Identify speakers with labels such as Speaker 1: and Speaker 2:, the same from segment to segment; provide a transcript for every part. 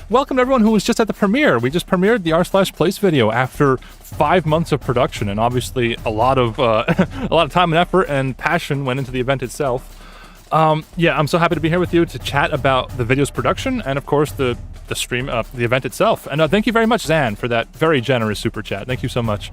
Speaker 1: welcome to everyone who was just at the premiere. We just premiered the r/place video after 5 months of production, and obviously a lot of time and effort and passion went into the event itself. Yeah, I'm so happy to be here with you to chat about the video's production and, of course, the stream, the event itself. And thank you very much, Zan, for that very generous super chat. Thank you so much.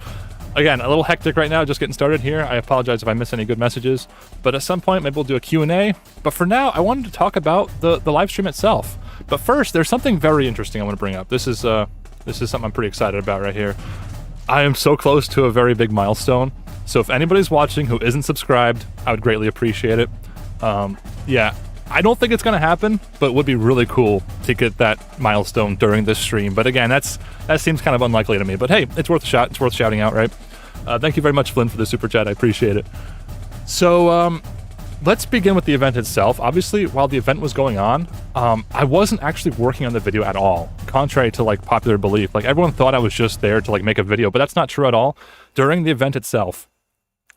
Speaker 1: Again, a little hectic right now, just getting started here. I apologize if I miss any good messages, but at some point maybe we'll do a Q&A. But for now, I wanted to talk about the live stream itself. But first, there's something very interesting I want to bring up. This is something I'm pretty excited about right here. I am so close to a very big milestone. So if anybody's watching who isn't subscribed, I would greatly appreciate it. Yeah, I don't think it's going to happen, but it would be really cool to get that milestone during this stream. But again, that seems kind of unlikely to me. But hey, it's worth a shot. It's worth shouting out, right? Thank you very much, Flynn, for the super chat. I appreciate it. So, let's begin with the event itself. Obviously, while the event was going on, I wasn't actually working on the video at all, contrary to like popular belief. Like everyone thought I was just there to like make a video, but that's not true at all. During the event itself,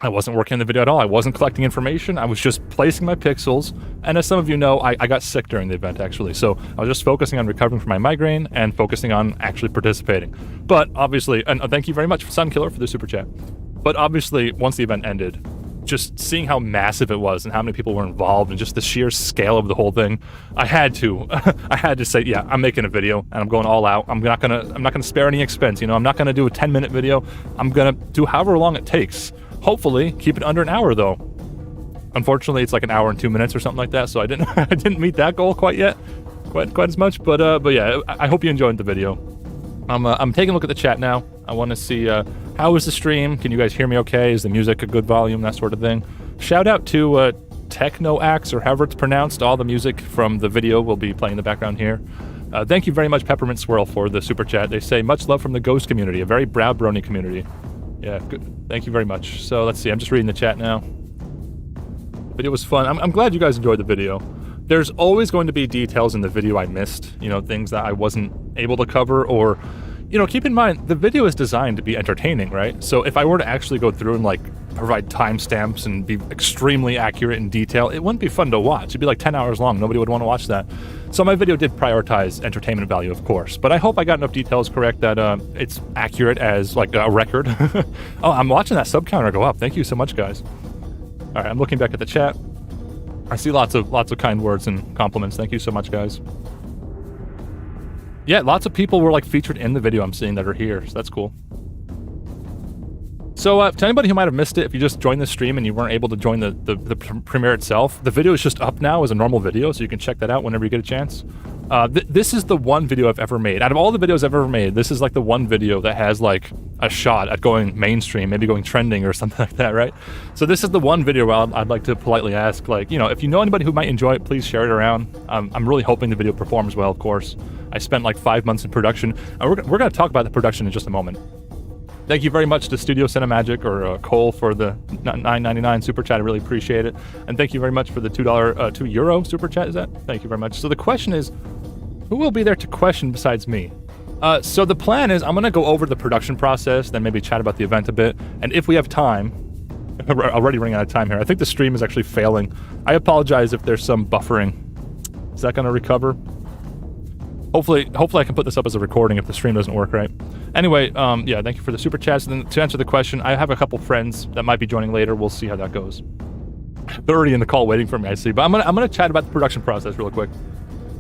Speaker 1: I wasn't working on the video at all. I wasn't collecting information. I was just placing my pixels. And as some of you know, I got sick during the event, actually. So I was just focusing on recovering from my migraine and focusing on actually participating. But obviously, and thank you very much, Sunkiller, for the super chat. But obviously, once the event ended, just seeing how massive it was and how many people were involved and just the sheer scale of the whole thing, I had to say, yeah, I'm making a video and I'm going all out. I'm not gonna spare any expense. You know, I'm not gonna do a 10-minute video. I'm gonna do however long it takes. Hopefully, keep it under an hour though. Unfortunately, it's like an hour and 2 minutes or something like that, so I didn't meet that goal quite yet, quite as much. But yeah, I hope you enjoyed the video. I'm taking a look at the chat now. I want to see how is the stream. Can you guys hear me okay? Is the music a good volume? That sort of thing. Shout out to Technoax, or however it's pronounced. All the music from the video will be playing in the background here. Thank you very much, Peppermint Swirl, for the super chat. They say much love from the Ghost community, a very brow brony community. Yeah, good. Thank you very much. So let's see, I'm just reading the chat now. The video was fun. I'm glad you guys enjoyed the video. There's always going to be details in the video I missed, you know, things that I wasn't able to cover, or, you know, keep in mind, the video is designed to be entertaining, right? So if I were to actually go through and, like, provide timestamps and be extremely accurate in detail, it wouldn't be fun to watch. It'd be like 10 hours long. Nobody would want to watch that. So my video did prioritize entertainment value, of course, but I hope I got enough details correct that it's accurate as, like, a record. Oh, I'm watching that sub counter go up. Thank you so much, guys. All right, I'm looking back at the chat. I see lots of kind words and compliments. Thank you so much, guys. Yeah, lots of people were like featured in the video I'm seeing that are here, so that's cool. So to anybody who might have missed it, if you just joined the stream and you weren't able to join the premiere itself, the video is just up now as a normal video, so you can check that out whenever you get a chance. This is the one video I've ever made. Out of all the videos I've ever made, this is like the one video that has like a shot at going mainstream, maybe going trending or something like that, right? So this is the one video where I'd like to politely ask, like, you know, if you know anybody who might enjoy it, please share it around. I'm really hoping the video performs well, of course. I spent like 5 months in production, and we're going to talk about the production in just a moment. Thank you very much to Studio Cinemagic, or Cole, for the $9.99 super chat. I really appreciate it. And thank you very much for the €2 super chat, is that? Thank you very much. So the question is, who will be there to question besides me? So the plan is I'm going to go over the production process, then maybe chat about the event a bit. And if we have time, we're already running out of time here. I think the stream is actually failing. I apologize if there's some buffering. Is that going to recover? Hopefully I can put this up as a recording if the stream doesn't work right. Anyway, yeah, thank you for the super chats. And then to answer the question, I have a couple friends that might be joining later. We'll see how that goes. They're already in the call waiting for me, I see. But I'm gonna chat about the production process real quick.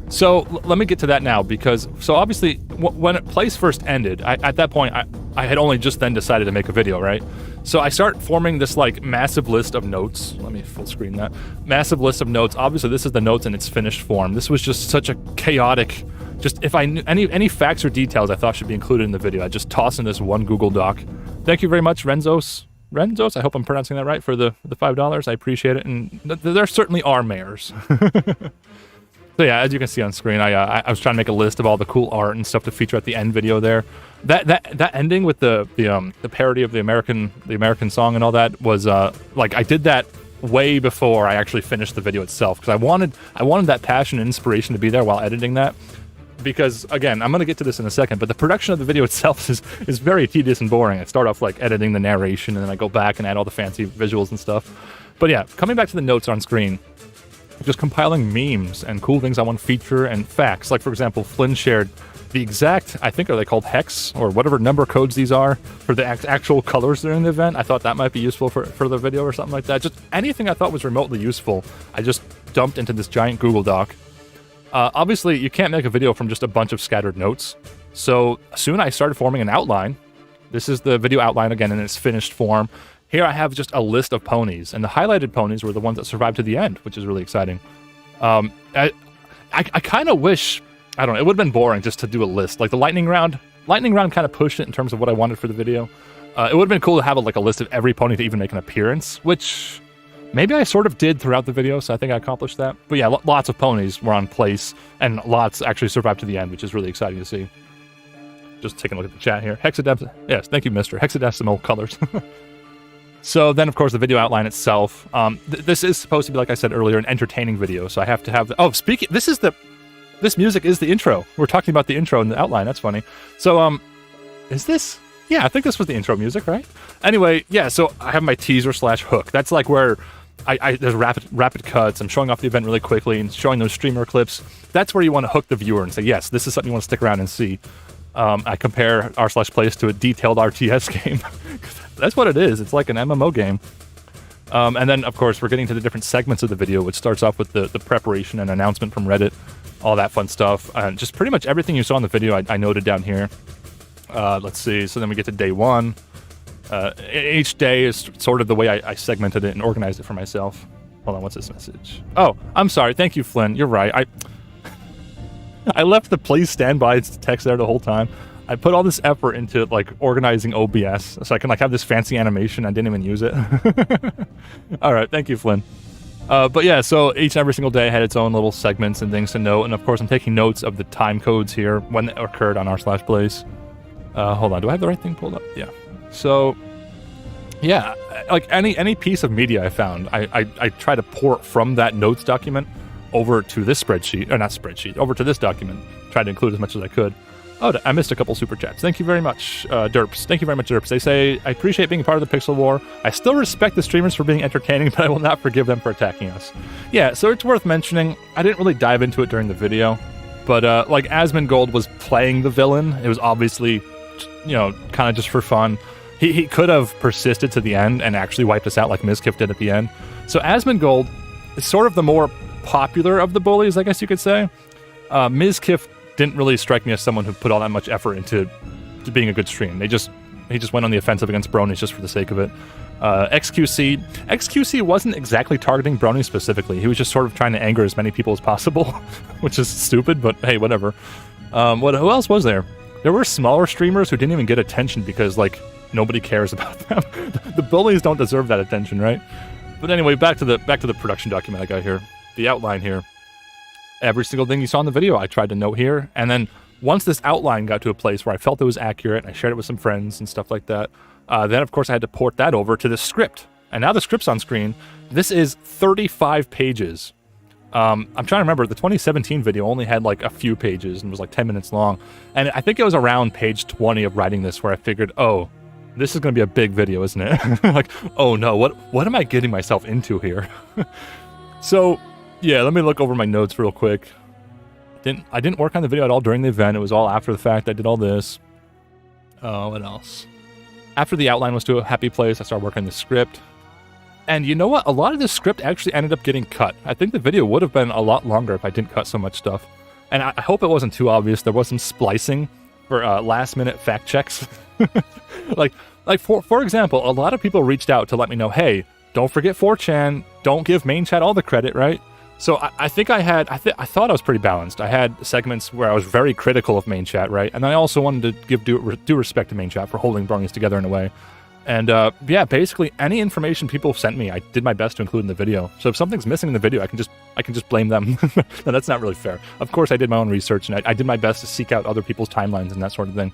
Speaker 1: So let me get to that now, because so obviously when Place first ended, at that point I had only just then decided to make a video, right? So I start forming this like massive list of notes. Let me full screen that. Massive list of notes. Obviously this is the notes in its finished form. This was just such a chaotic, just if I knew any facts or details I thought should be included in the video, I'd just toss in this one Google Doc. Thank you very much, Renzos, I hope I'm pronouncing that right, for the $5. I appreciate it. And there certainly are mayors. So yeah, as you can see on screen, I was trying to make a list of all the cool art and stuff to feature at the end video there. That ending with the parody of the American song and all that was like, I did that way before I actually finished the video itself, because I wanted that passion and inspiration to be there while editing that. Because again, I'm gonna get to this in a second, but the production of the video itself is very tedious and boring. I start off like editing the narration, and then I go back and add all the fancy visuals and stuff. But yeah, coming back to the notes on screen. just compiling memes and cool things I want to feature and facts. Like, for example, Flynn shared the exact, I think, are they called hex or whatever number codes these are for the actual colors during the event. I thought that might be useful for the video or something like that. Just anything I thought was remotely useful, I just dumped into this giant Google Doc. Obviously, you can't make a video from just a bunch of scattered notes. So soon I started forming an outline. This is the video outline again in its finished form. Here I have just a list of ponies, and the highlighted ponies were the ones that survived to the end, which is really exciting. I kind of wish, I don't know, it would have been boring just to do a list. Like the lightning round kind of pushed it in terms of what I wanted for the video. It would have been cool to have like a list of every pony to even make an appearance, which maybe I sort of did throughout the video, so I think I accomplished that. But yeah, lots of ponies were on place, and lots actually survived to the end, which is really exciting to see. Just taking a look at the chat here. Hexadecimal, yes, thank you, Mr. Hexadecimal colors. So then, of course, the video outline itself. This is supposed to be, like I said earlier, an entertaining video, so I have to have... This music is the intro. We're talking about the intro and the outline. That's funny. So, is this... Yeah, I think this was the intro music, right? Anyway, yeah, so I have my teaser / hook. That's like where there's rapid cuts. I'm showing off the event really quickly and showing those streamer clips. That's where you want to hook the viewer and say, yes, this is something you want to stick around and see. I compare r/place to a detailed RTS game. That's what it is. It's like an MMO game. And then, of course, we're getting to the different segments of the video, which starts off with the preparation and announcement from Reddit, all that fun stuff. Just pretty much everything you saw in the video, I noted down here. Let's see. So then we get to day one. Each day is sort of the way I segmented it and organized it for myself. Hold on, what's this message? Oh, I'm sorry. Thank you, Flynn. You're right. I left the please stand by text there the whole time. I put all this effort into like organizing OBS so I can like have this fancy animation. I didn't even use it. All right, thank you, Flynn. But yeah, so each and every single day had its own little segments and things to note, and of course I'm taking notes of the time codes here when they occurred on r/place. Hold on, do I have the right thing pulled up? Yeah. So yeah, like any piece of media I found, I try to port from that notes document over to this spreadsheet, or not spreadsheet, over to this document. Try to include as much as I could. Oh, I missed a couple super chats. Thank you very much, Derps. Thank you very much, Derps. They say, I appreciate being a part of the Pixel War. I still respect the streamers for being entertaining, but I will not forgive them for attacking us. Yeah, so it's worth mentioning. I didn't really dive into it during the video, but like Asmongold was playing the villain. It was obviously, you know, kind of just for fun. He could have persisted to the end and actually wiped us out like Mizkif did at the end. So Asmongold is sort of the more popular of the bullies, I guess you could say. Mizkif didn't really strike me as someone who put all that much effort into being a good stream. He just went on the offensive against Bronies just for the sake of it. XQC wasn't exactly targeting Brony specifically. He was just sort of trying to anger as many people as possible, which is stupid, but hey, whatever. Who else was there? There were smaller streamers who didn't even get attention because, like, nobody cares about them. The bullies don't deserve that attention, right? But anyway, back to the production document I got here. The outline here. Every single thing you saw in the video, I tried to note here. And then once this outline got to a place where I felt it was accurate, I shared it with some friends and stuff like that. Then, of course, I had to port that over to the script. And now the script's on screen. This is 35 pages. I'm trying to remember. The 2017 video only had like a few pages and was like 10 minutes long. And I think it was around page 20 of writing this where I figured, oh, this is going to be a big video, isn't it? Like, oh no, what am I getting myself into here? So... yeah, let me look over my notes real quick. I didn't work on the video at all during the event. It was all after the fact. I did all this. What else? After the outline was to a happy place, I started working on the script. And you know what? A lot of this script actually ended up getting cut. I think the video would have been a lot longer if I didn't cut so much stuff. And I hope it wasn't too obvious. There was some splicing for last-minute fact checks. like for example, a lot of people reached out to let me know, hey, don't forget 4chan. Don't give main chat all the credit, right? So I think I thought I was pretty balanced. I had segments where I was very critical of main chat, right? And I also wanted to give due respect to main chat for holding Bronies together in a way. And yeah, basically any information people sent me, I did my best to include in the video. So if something's missing in the video, I can just blame them. No, that's not really fair. Of course, I did my own research and I did my best to seek out other people's timelines and that sort of thing.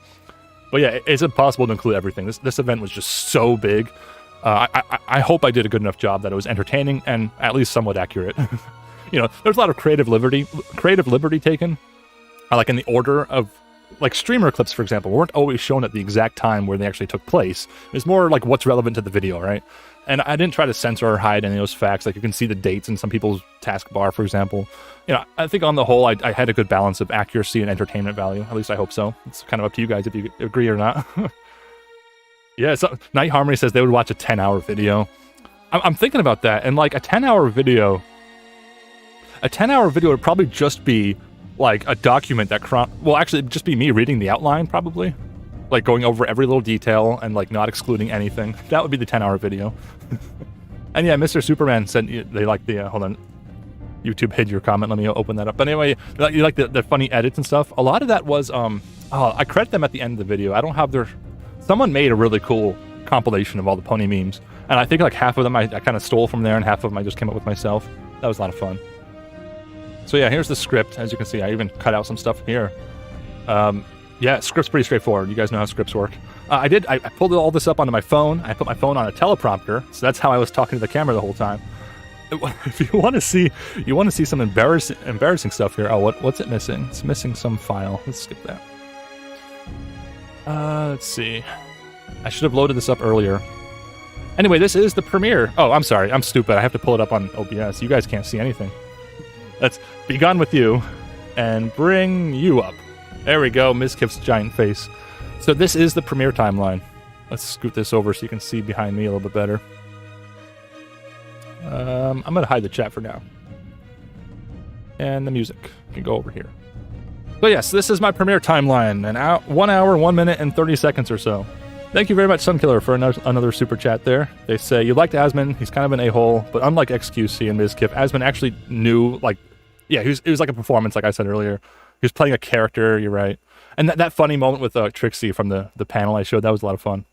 Speaker 1: But yeah, it's impossible to include everything. This event was just so big. I hope I did a good enough job that it was entertaining and at least somewhat accurate. You know, there's a lot of creative liberty taken, like in the order of, like streamer clips, for example, weren't always shown at the exact time where they actually took place. It's more like what's relevant to the video, right? And I didn't try to censor or hide any of those facts. Like, you can see the dates in some people's taskbar, for example. You know, I think on the whole, I had a good balance of accuracy and entertainment value. At least I hope so. It's kind of up to you guys if you agree or not. Yeah, so Night Harmony says they would watch a 10-hour video. I'm thinking about that, and like a 10-hour video would probably just be like a document that well, actually it'd just be me reading the outline, probably, like going over every little detail and like not excluding anything. That would be the 10-hour video. And yeah, Mr. Superman said they like the hold on, YouTube hid your comment. Let me open that up. But anyway, you like the funny edits and stuff. A lot of that was I credit them at the end of the video. I don't have their. Someone made a really cool compilation of all the pony memes. And I think like half of them I kind of stole from there, and half of them I just came up with myself. That was a lot of fun. So yeah, here's the script. As you can see, I even cut out some stuff here. Yeah, script's pretty straightforward. You guys know how scripts work. I pulled all this up onto my phone. I put my phone on a teleprompter, so that's how I was talking to the camera the whole time. If you want to see some embarrassing stuff here. Oh, what's it missing? It's missing some file. Let's skip that. Let's see. I should have loaded this up earlier. Anyway, this is the premiere. Oh, I'm sorry. I'm stupid. I have to pull it up on OBS. You guys can't see anything. Let's be gone with you and bring you up. There we go. Ms. Kip's giant face. So this is the premiere timeline. Let's scoot this over so you can see behind me a little bit better. I'm going to hide the chat for now. And the music can go over here. So yes, this is my premiere timeline. 1 hour, 1 minute, and 30 seconds or so. Thank you very much, Sunkiller, for another super chat there. They say, you liked Asmon, he's kind of an a-hole, but unlike XQC and Ms. Kip, Asmon actually knew, like, yeah, it was like a performance, like I said earlier. He was playing a character, you're right. And that funny moment with Trixie from the panel I showed, that was a lot of fun.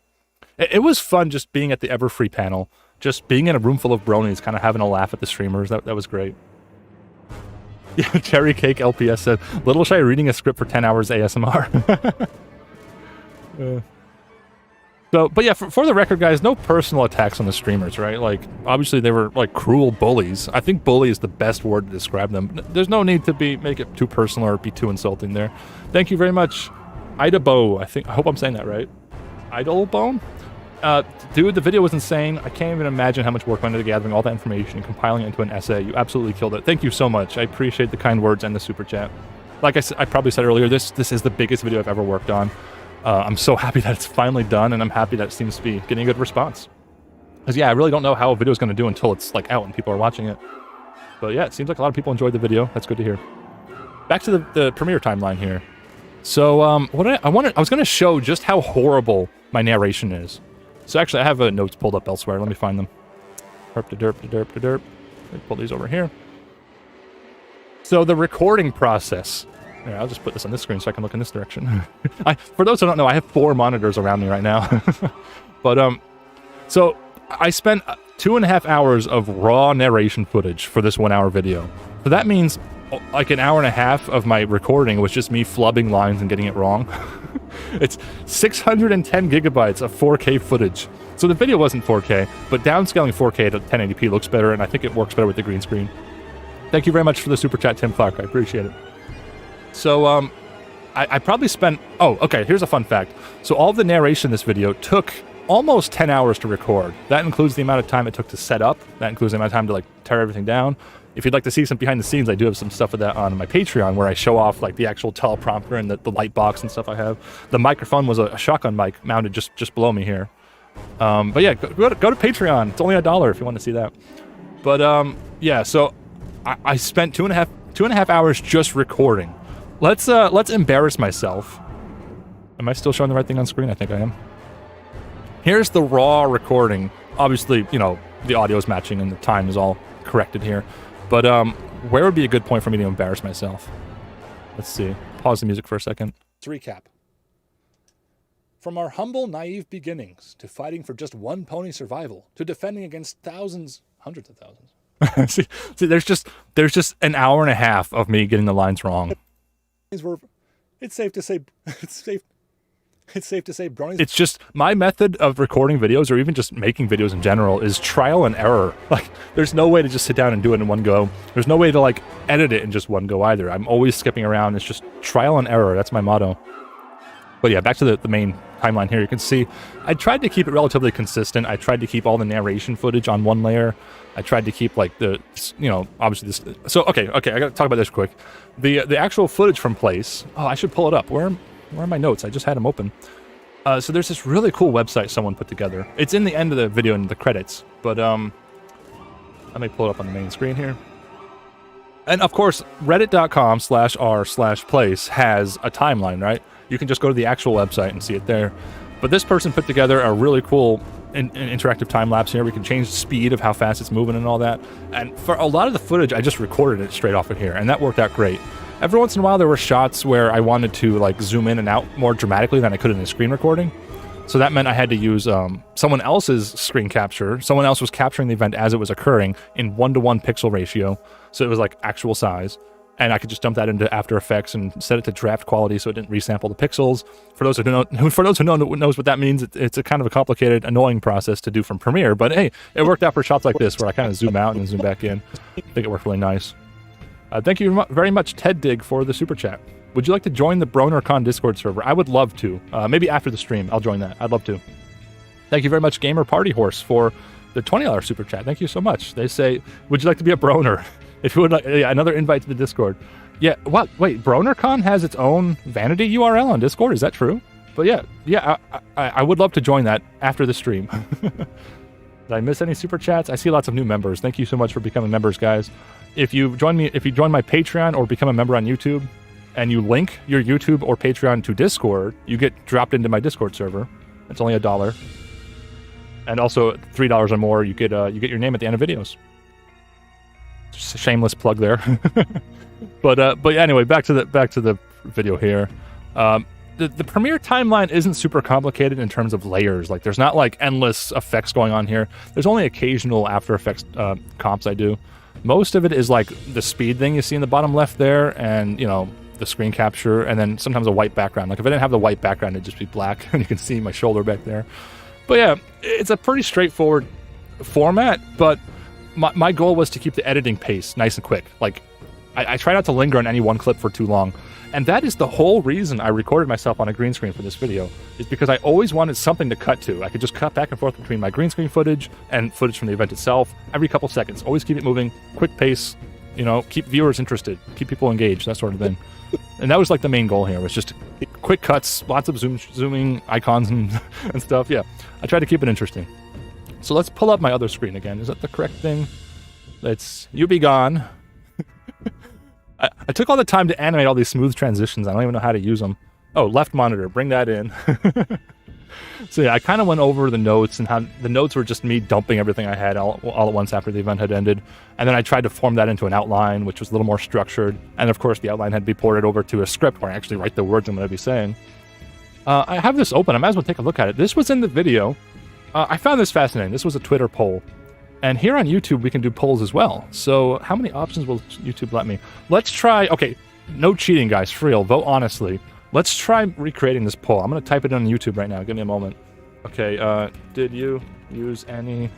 Speaker 1: It was fun just being at the Everfree panel, just being in a room full of bronies, kind of having a laugh at the streamers. That was great. Yeah, Cherry Cake LPS said, Little Shy reading a script for 10 hours ASMR. But yeah, for the record, guys, no personal attacks on the streamers, right? Like, obviously they were, like, cruel bullies. I think bully is the best word to describe them. There's no need to make it too personal or be too insulting there. Thank you very much, Idabo. I hope I'm saying that right. Idolbone? Dude, the video was insane. I can't even imagine how much work went into gathering all that information and compiling it into an essay. You absolutely killed it. Thank you so much. I appreciate the kind words and the super chat. Like I probably said earlier, this is the biggest video I've ever worked on. I'm so happy that it's finally done, and I'm happy that it seems to be getting a good response. Because, yeah, I really don't know how a video is going to do until it's, like, out and people are watching it. But, yeah, it seems like a lot of people enjoyed the video. That's good to hear. Back to the premiere timeline here. So, I was going to show just how horrible my narration is. So, actually, I have notes pulled up elsewhere. Let me find them. Derp-de-derp-de-derp-de-derp. Let me pull these over here. So, the recording process. Yeah, I'll just put this on this screen so I can look in this direction. For those who don't know, I have 4 monitors around me right now. But, so I spent 2.5 hours of raw narration footage for this 1-hour video. So that means like an hour and a half of my recording was just me flubbing lines and getting it wrong. It's 610 gigabytes of 4K footage. So the video wasn't 4K, but downscaling 4K to 1080p looks better, and I think it works better with the green screen. Thank you very much for the super chat, Tim Clark. I appreciate it. So, I probably spent... Oh, okay, here's a fun fact. So all of the narration in this video took almost 10 hours to record. That includes the amount of time it took to set up. That includes the amount of time to, like, tear everything down. If you'd like to see some behind the scenes, I do have some stuff of that on my Patreon where I show off, like, the actual teleprompter and the light box and stuff I have. The microphone was a shotgun mic mounted just below me here. But yeah, go to Patreon. It's only $1 if you want to see that. But, yeah, so I spent two and a half hours just recording. Let's embarrass myself. Am I still showing the right thing on screen? I think I am. Here's the raw recording. Obviously, you know, the audio is matching and the time is all corrected here. But where would be a good point for me to embarrass myself? Let's see. Pause the music for a second. Let's recap. From our humble, naive beginnings to fighting for just one pony survival to defending against thousands, hundreds of thousands. see, there's just an hour and a half of me getting the lines wrong. It's safe to say bronies. It's just my method of recording videos, or even just making videos in general, is trial and error. Like, there's no way to just sit down and do it in one go. There's no way to, like, edit it in just one go either. I'm always skipping around. It's just trial and error. That's my motto. But yeah, back to the main timeline here, you can see I tried to keep it relatively consistent. I tried to keep all the narration footage on one layer. I tried to keep like the, you know, obviously this. So okay, I gotta talk about this quick. The actual footage from Place. Oh, I should pull it up. Where are my notes? I just had them open. So there's this really cool website someone put together. It's in the end of the video in the credits, but let me pull it up on the main screen here. And of course, reddit.com/r/place has a timeline, right? You can just go to the actual website and see it there. But this person put together a really cool interactive time lapse here. We can change the speed of how fast it's moving and all that. And for a lot of the footage, I just recorded it straight off of here, and that worked out great. Every once in a while, there were shots where I wanted to like zoom in and out more dramatically than I could in the screen recording. So that meant I had to use someone else's screen capture. Someone else was capturing the event as it was occurring in 1:1 pixel ratio. So it was like actual size. And I could just dump that into After Effects and set it to draft quality so it didn't resample the pixels. For those who knows what that means, it's a kind of a complicated, annoying process to do from Premiere. But hey, it worked out for shots like this where I kind of zoom out and zoom back in. I think it worked really nice. Thank you very much, Ted Dig, for the super chat. Would you like to join the BronerCon Discord server? I would love to. Maybe after the stream, I'll join that. I'd love to. Thank you very much, Gamer Party Horse, for the $20 super chat. Thank you so much. They say, would you like to be a Broner? If you would like, yeah, another invite to the Discord. Yeah, what? Wait, BronerCon has its own vanity URL on Discord? Is that true? But yeah, I would love to join that after the stream. Did I miss any super chats? I see lots of new members. Thank you so much for becoming members, guys. If you join my Patreon or become a member on YouTube, and you link your YouTube or Patreon to Discord, you get dropped into my Discord server. It's only $1, and also $3 or more, you get your name at the end of videos. Just a shameless plug there. But anyway, back to the video here. The Premiere timeline isn't super complicated in terms of layers. Like, there's not like endless effects going on here. There's only occasional After Effects comps I do. Most of it is like the speed thing you see in the bottom left there, and you know, the screen capture, and then sometimes a white background. Like if I didn't have the white background, it'd just be black, and you can see my shoulder back there. But yeah, it's a pretty straightforward format, but my goal was to keep the editing pace nice and quick. Like, I try not to linger on any one clip for too long. And that is the whole reason I recorded myself on a green screen for this video, is because I always wanted something to cut to. I could just cut back and forth between my green screen footage and footage from the event itself every couple seconds. Always keep it moving, quick pace, you know, keep viewers interested, keep people engaged, that sort of thing. And that was like the main goal here, was just quick cuts, lots of zooming icons and stuff. Yeah, I tried to keep it interesting. So let's pull up my other screen again. Is that the correct thing? Let's, you be gone. I took all the time to animate all these smooth transitions. I don't even know how to use them. Oh, left monitor, bring that in. So yeah, I kind of went over the notes, and how the notes were just me dumping everything I had all at once after the event had ended. And then I tried to form that into an outline, which was a little more structured. And of course, the outline had to be ported over to a script where I actually write the words I'm going to be saying. I have this open. I might as well take a look at it. This was in the video. I found this fascinating. This was a Twitter poll. And here on YouTube, we can do polls as well. So how many options will YouTube let me? Let's try, okay, no cheating, guys, for real, vote honestly. Let's try recreating this poll. I'm going to type it on YouTube right now. Give me a moment. Okay, did you use any...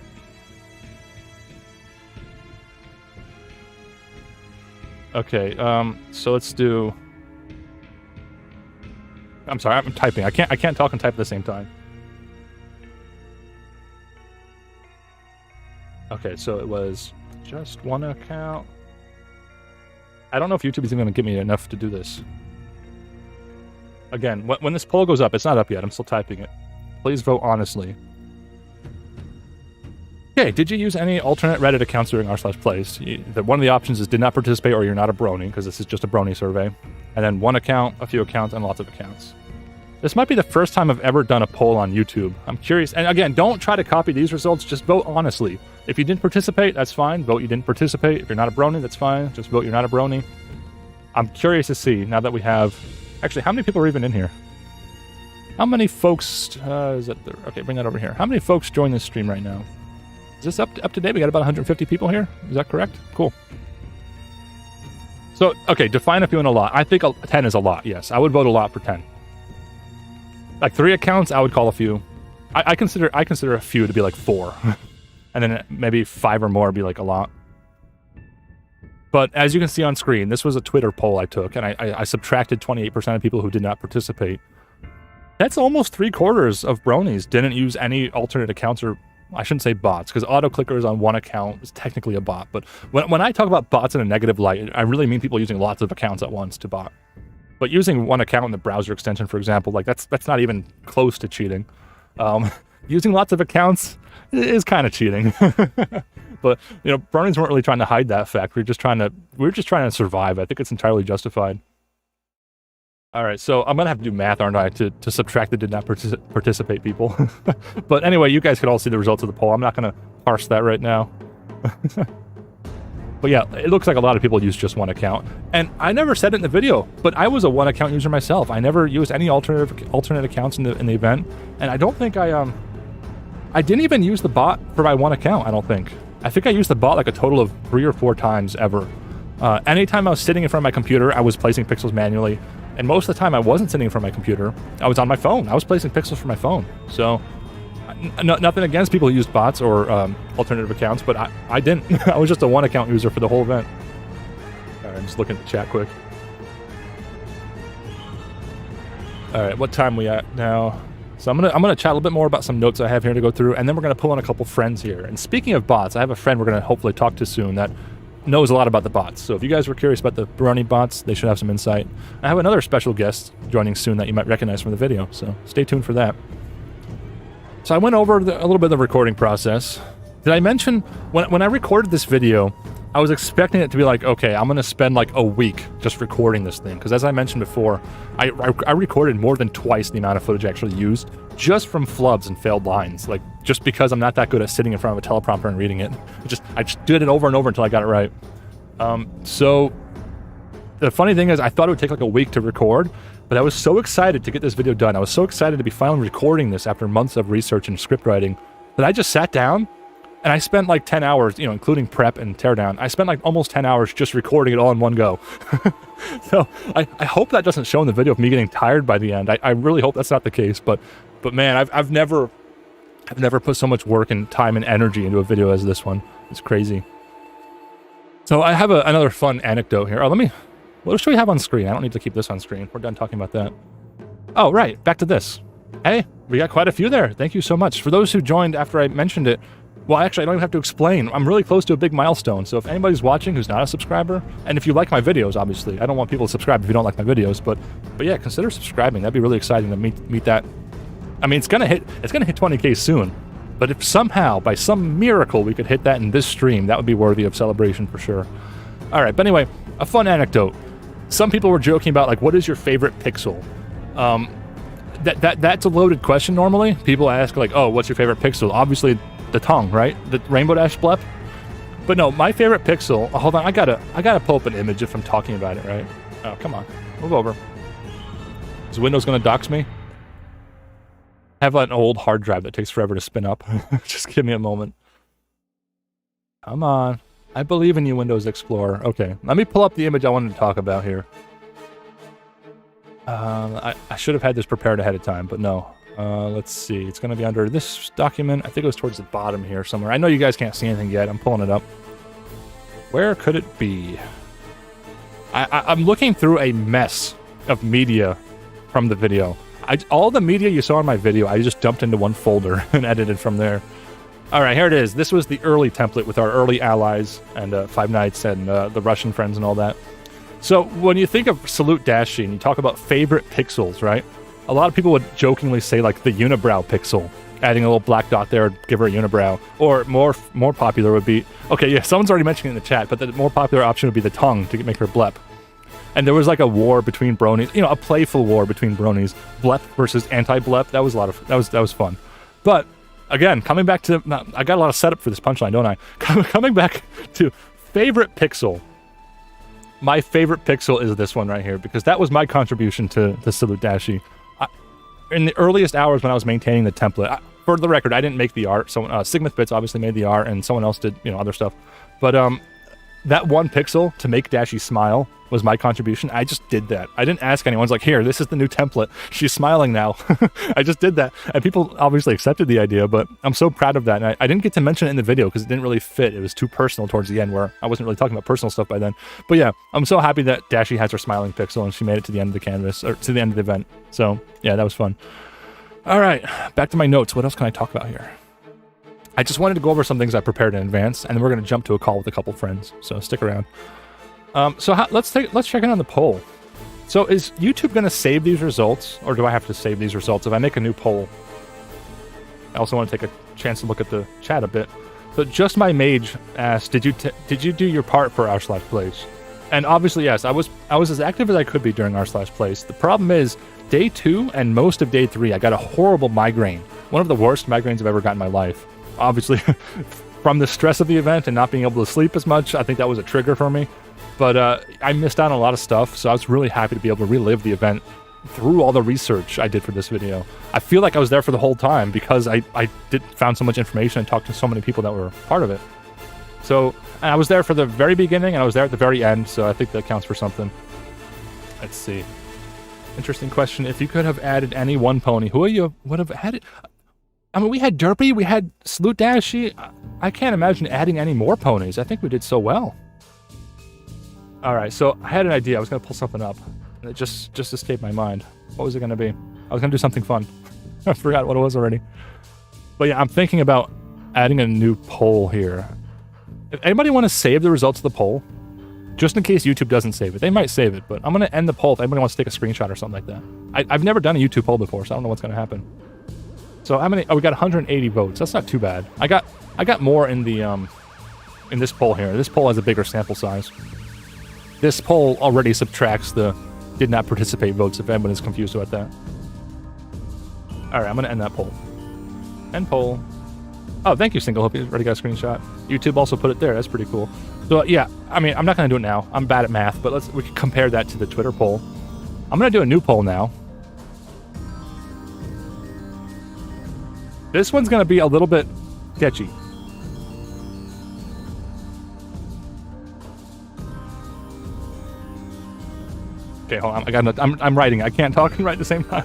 Speaker 1: Okay, so let's do... I'm sorry, I'm typing. I can't talk and type at the same time. Okay, so it was just one account. I don't know if YouTube is even going to give me enough to do this. Again, when this poll goes up, it's not up yet. I'm still typing it. Please vote honestly. Okay, did you use any alternate Reddit accounts during r/place? One of the options is did not participate or you're not a brony, because this is just a brony survey. And then one account, a few accounts, and lots of accounts. This might be the first time I've ever done a poll on YouTube. I'm curious. And again, don't try to copy these results. Just vote honestly. If you didn't participate, that's fine. Vote you didn't participate. If you're not a brony, that's fine. Just vote you're not a brony. I'm curious to see, now that we have... Actually, how many people are even in here? How many folks... is that the... Okay, bring that over here. How many folks join this stream right now? Is this up to date? We got about 150 people here? Is that correct? Cool. So, okay, define a few and a lot. I think 10 is a lot, yes. I would vote a lot for 10. Like 3 accounts, I would call a few. I consider a few to be like 4. And then maybe 5 or more would be like a lot. But as you can see on screen, this was a Twitter poll I took, and I subtracted 28% of people who did not participate. That's almost 3/4 of bronies didn't use any alternate accounts, or I shouldn't say bots, because auto clickers on one account is technically a bot. But when I talk about bots in a negative light, I really mean people using lots of accounts at once to bot. But using one account in the browser extension, for example, like that's not even close to cheating. Using lots of accounts is kind of cheating. But bronies weren't really trying to hide that fact. We were just trying to survive. I think it's entirely justified. All right, so I'm gonna have to do math, aren't I, to subtract the did not participate people. But anyway, you guys could all see the results of the poll. I'm not gonna parse that right now. But yeah, it looks like a lot of people use just one account. And I never said it in the video, but I was a one account user myself. I never used any alternate accounts in the event. And I don't think I didn't even use the bot for my one account, I don't think. I think I used the bot like a total of 3 or 4 times ever. Anytime I was sitting in front of my computer, I was placing pixels manually. And most of the time I wasn't sitting in front of my computer. I was on my phone. I was placing pixels from my phone. So nothing against people who used bots or alternative accounts, but I didn't. I was just a one account user for the whole event. All right, I'm just looking at the chat quick. All right, what time are we at now? So I'm gonna chat a little bit more about some notes I have here to go through, and then we're gonna pull in a couple friends here. And speaking of bots, I have a friend we're gonna hopefully talk to soon that knows a lot about the bots. So if you guys were curious about the brony bots, they should have some insight. I have another special guest joining soon that you might recognize from the video, so stay tuned for that. So I went over a little bit of the recording process. Did I mention, when I recorded this video, I was expecting it to be like, okay, I'm going to spend like a week just recording this thing. Because as I mentioned before, I recorded more than twice the amount of footage I actually used, just from flubs and failed lines. Like, just because I'm not that good at sitting in front of a teleprompter and reading it. I just did it over and over until I got it right. So the funny thing is, I thought it would take like a week to record, but I was so excited to get this video done. I was so excited to be finally recording this after months of research and script writing that I just sat down and I spent like 10 hours, including prep and teardown. I spent like almost 10 hours just recording it all in one go. So I hope that doesn't show in the video of me getting tired by the end. I really hope that's not the case, but man, I've never put so much work and time and energy into a video as this one. It's crazy. So I have another fun anecdote here. What should we have on screen? I don't need to keep this on screen. We're done talking about that. Oh, right. Back to this. Hey, we got quite a few there. Thank you so much. For those who joined after I mentioned it, well, actually, I don't even have to explain. I'm really close to a big milestone. So if anybody's watching who's not a subscriber, and if you like my videos, obviously, I don't want people to subscribe if you don't like my videos, but yeah, consider subscribing. That'd be really exciting to meet that. I mean, it's gonna hit 20K soon. But if somehow, by some miracle, we could hit that in this stream, that would be worthy of celebration for sure. All right, but anyway, a fun anecdote. Some people were joking about, like, what is your favorite pixel? That's a loaded question normally. People ask, like, oh, what's your favorite pixel? Obviously, the tongue, right? The Rainbow Dash blep. But no, my favorite pixel... Oh, hold on, I gotta pull up an image if I'm talking about it, right? Oh, come on. Move over. Is Windows gonna dox me? I have an old hard drive that takes forever to spin up. Just give me a moment. Come on. I believe in you, Windows Explorer. Okay, let me pull up the image I wanted to talk about here. I should have had this prepared ahead of time, but no. Let's see. It's going to be under this document. I think it was towards the bottom here somewhere. I know you guys can't see anything yet. I'm pulling it up. Where could it be? I'm looking through a mess of media from the video. All the media you saw in my video, I just dumped into one folder and edited from there. All right, here it is. This was the early template with our early allies and Five Nights and the Russian friends and all that. So when you think of Salute Dashi and you talk about favorite pixels, right? A lot of people would jokingly say like the unibrow pixel, adding a little black dot there, give her a unibrow. Or more popular would be, okay, yeah, someone's already mentioning it in the chat, but the more popular option would be the tongue to make her blep. And there was like a war between bronies, a playful war between bronies, blep versus anti-blep. That was that was fun. But again, coming back to, I got a lot of setup for this punchline, don't I? Coming back to favorite pixel. My favorite pixel is this one right here, because that was my contribution to the Salute Dashi. In the earliest hours when I was maintaining the template, for the record, I didn't make the art. Sigmith Bits obviously made the art, and someone else did, other stuff. But that one pixel to make Dashi smile was my contribution. I just did that. I didn't ask anyone. I was like, here, this is the new template. She's smiling now. I just did that. And people obviously accepted the idea, but I'm so proud of that. And I didn't get to mention it in the video because it didn't really fit. It was too personal towards the end where I wasn't really talking about personal stuff by then. But yeah, I'm so happy that Dashi has her smiling pixel and she made it to the end of the canvas, or to the end of the event. So yeah, that was fun. All right, back to my notes. What else can I talk about here? I just wanted to go over some things I prepared in advance, and then we're going to jump to a call with a couple friends. So stick around. Let's check in on the poll. So is YouTube going to save these results, or do I have to save these results if I make a new poll? I also want to take a chance to look at the chat a bit. But Just My Mage asked, did you do your part for r/plays? And obviously yes, I was as active as I could be during r/plays. The problem is day 2 and most of day 3, I got a horrible migraine. One of the worst migraines I've ever gotten in my life. Obviously, from the stress of the event and not being able to sleep as much, I think that was a trigger for me. But I missed out on a lot of stuff, so I was really happy to be able to relive the event through all the research I did for this video. I feel like I was there for the whole time because I found so much information and talked to so many people that were part of it. So, and I was there for the very beginning and I was there at the very end, so I think that counts for something. Let's see. Interesting question. If you could have added any one pony, who you would have added? I mean, we had Derpy, we had Salute Dashi. I can't imagine adding any more ponies. I think we did so well. All right, so I had an idea. I was going to pull something up, and it just escaped my mind. What was it going to be? I was going to do something fun. I forgot what it was already. But yeah, I'm thinking about adding a new poll here. If anybody want to save the results of the poll, just in case YouTube doesn't save it. They might save it, but I'm going to end the poll if anybody wants to take a screenshot or something like that. I've never done a YouTube poll before, so I don't know what's going to happen. So how many? Oh, we got 180 votes. That's not too bad. I got more in the in this poll here. This poll has a bigger sample size. This poll already subtracts the did not participate votes if anyone is confused about that. All right, I'm gonna end that poll. End poll. Oh, thank you, Single. Hope you already got a screenshot. YouTube also put it there. That's pretty cool. So yeah, I mean, I'm not gonna do it now. I'm bad at math, but we can compare that to the Twitter poll. I'm gonna do a new poll now. This one's gonna be a little bit sketchy. Okay, hold on. I'm writing. I can't talk and write at the same time.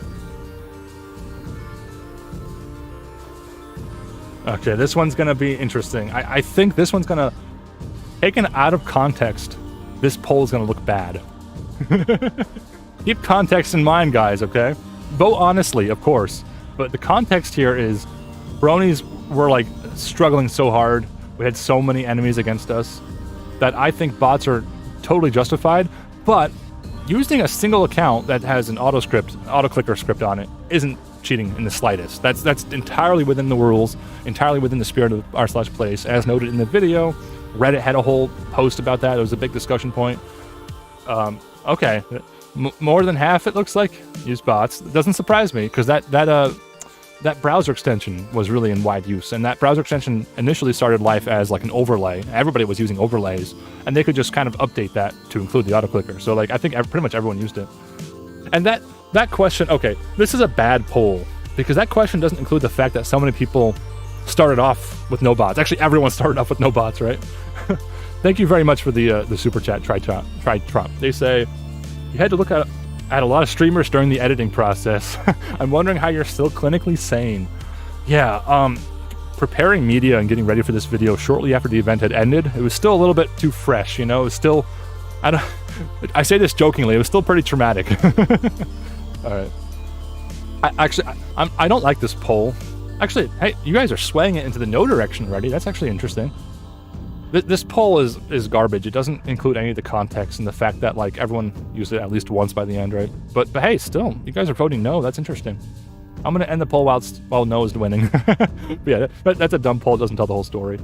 Speaker 1: Okay, this one's gonna be interesting. I think this one's gonna, taken out of context, this poll is gonna look bad. Keep context in mind, guys. Okay, vote honestly, of course. But the context here is, bronies were like struggling so hard. We had so many enemies against us that I think bots are totally justified. But using a single account that has an auto-clicker script on it isn't cheating in the slightest. That's entirely within the rules, entirely within the spirit of r/plays. As noted in the video, Reddit had a whole post about that. It was a big discussion point. Okay, more than half it looks like use bots. It doesn't surprise me because that browser extension was really in wide use, and that browser extension initially started life as like an overlay. Everybody was using overlays, and they could just kind of update that to include the auto-clicker. So like, I think pretty much everyone used it. And that question, okay, this is a bad poll, because that question doesn't include the fact that so many people started off with no bots. Actually, everyone started off with no bots, right? Thank you very much for the super chat, Trump. They say, you had to look at a lot of streamers during the editing process. I'm wondering how you're still clinically sane. Yeah, preparing media and getting ready for this video shortly after the event had ended, it was still a little bit too fresh, you know? It was still, I say this jokingly, it was still pretty traumatic. All right. I don't like this poll. Actually, hey, you guys are swaying it into the no direction already. That's actually interesting. This poll is garbage. It doesn't include any of the context and the fact that like everyone used it at least once by the end, right? But hey, still, you guys are voting no. That's interesting. I'm gonna end the poll while no is winning. Yeah, that's a dumb poll. It doesn't tell the whole story.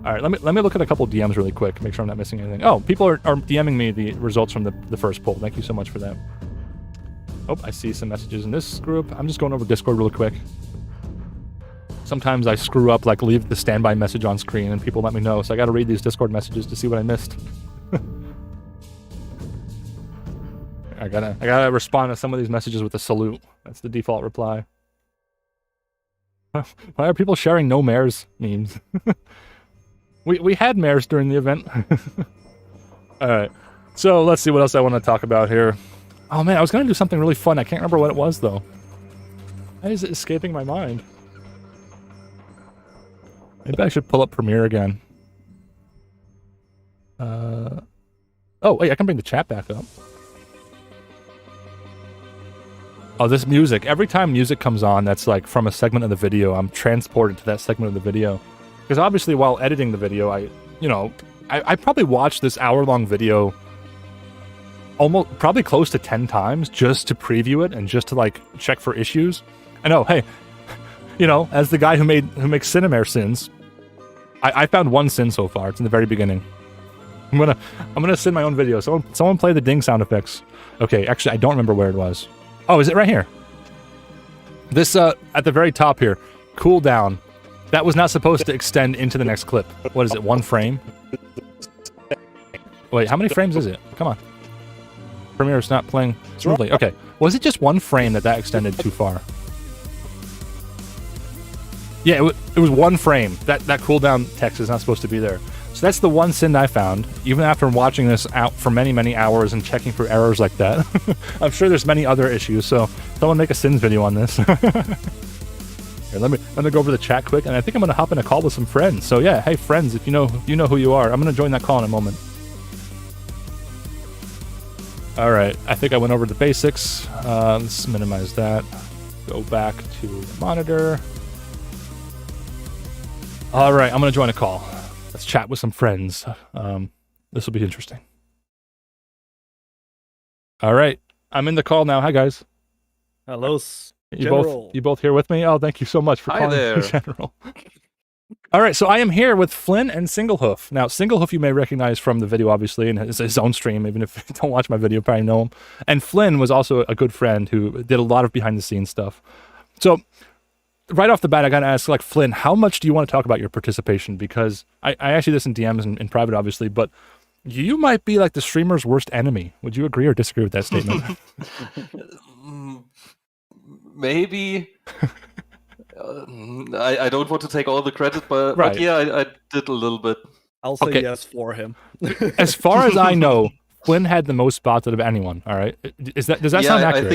Speaker 1: All right, let me look at a couple DMs really quick. Make sure I'm not missing anything. Oh, people are DMing me the results from the first poll. Thank you so much for that. Oh, I see some messages in this group. I'm just going over Discord really quick. Sometimes I screw up, like leave the standby message on screen and people let me know, so I gotta read these Discord messages to see what I missed. I gotta respond to some of these messages with a salute. That's the default reply. Why are people sharing no mares memes? We had mares during the event. All right. So let's see what else I want to talk about here. Oh man, I was gonna do something really fun. I can't remember what it was though. Why is it escaping my mind? Maybe I should pull up Premiere again. Oh wait, I can bring the chat back up. Oh, this music. Every time music comes on that's like from a segment of the video, I'm transported to that segment of the video. Because obviously while editing the video, I probably watched this hour-long video probably close to 10 times just to preview it and just to like check for issues. I know, hey, as the guy who makes Cinemare sins, I found one sin so far. It's in the very beginning. I'm gonna sin my own video. Someone play the ding sound effects. Okay, actually I don't remember where it was. Oh, is it right here? This at the very top here, cooldown. That was not supposed to extend into the next clip. What is it? 1 frame? Wait, how many frames is it? Come on. Premiere's not playing smoothly. Okay, was it just 1 frame that extended too far? Yeah, it was 1 frame. That cooldown text is not supposed to be there. So that's the one sin I found, even after watching this out for many, many hours and checking for errors like that. I'm sure there's many other issues, so someone make a sins video on this. Here, let me go over the chat quick, and I think I'm gonna hop in a call with some friends. So yeah, hey friends, if you know who you are, I'm gonna join that call in a moment. All right, I think I went over the basics. Let's minimize that. Go back to the monitor. All right, I'm gonna join a call. Let's chat with some friends. This will be interesting. All right, I'm in the call now. Hi guys.
Speaker 2: Hello,
Speaker 1: You both here with me? Oh, thank you so much for calling
Speaker 3: there.
Speaker 1: General. All right, so I am here with Flynn and Singlehoof. Now, Singlehoof you may recognize from the video, obviously, and his own stream, even if you don't watch my video, you probably know him. And Flynn was also a good friend who did a lot of behind-the-scenes stuff. So, right off the bat, I got to ask, like, Flynn, how much do you want to talk about your participation? Because I asked you this in DMs and in private, obviously, but you might be, like, the streamer's worst enemy. Would you agree or disagree with that statement?
Speaker 3: Maybe. I don't want to take all the credit, but yeah, I did a little bit.
Speaker 2: I'll say yes for him.
Speaker 1: As far as I know, Flynn had the most spots out of anyone. All right, does that sound accurate?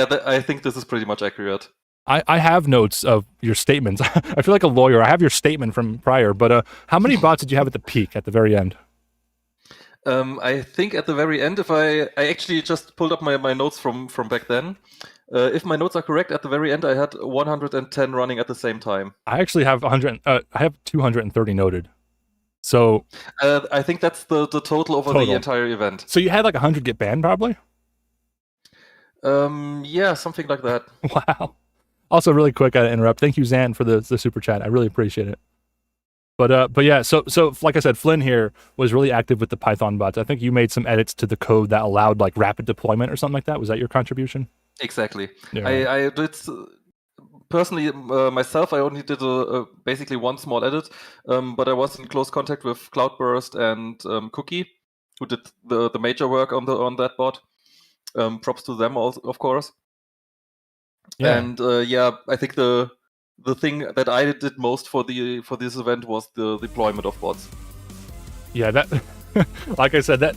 Speaker 3: I think this is pretty much accurate.
Speaker 1: I have notes of your statements. I feel like a lawyer. I have your statement from prior, but how many bots did you have at the peak, at the very end?
Speaker 3: I think at the very end, if I actually just pulled up my notes from back then. If my notes are correct, at the very end I had 110 running at the same time.
Speaker 1: I actually have 100. I have 230 noted. So
Speaker 3: I think that's the total over the entire event.
Speaker 1: So you had like 100 get banned, probably.
Speaker 3: Yeah, something like that.
Speaker 1: Wow. Also, really quick, I gotta interrupt. Thank you, Zan, for the super chat. I really appreciate it. But yeah, so like I said, Flynn here was really active with the Python bots. I think you made some edits to the code that allowed like rapid deployment or something like that. Was that your contribution?
Speaker 3: Exactly.
Speaker 1: Yeah.
Speaker 3: I did personally myself. I only did basically one small edit, but I was in close contact with Cloudburst and Cookie, who did the major work on that bot. Props to them, also, of course. Yeah. And I think the thing that I did most for this event was the deployment of bots.
Speaker 1: Yeah, that like I said, that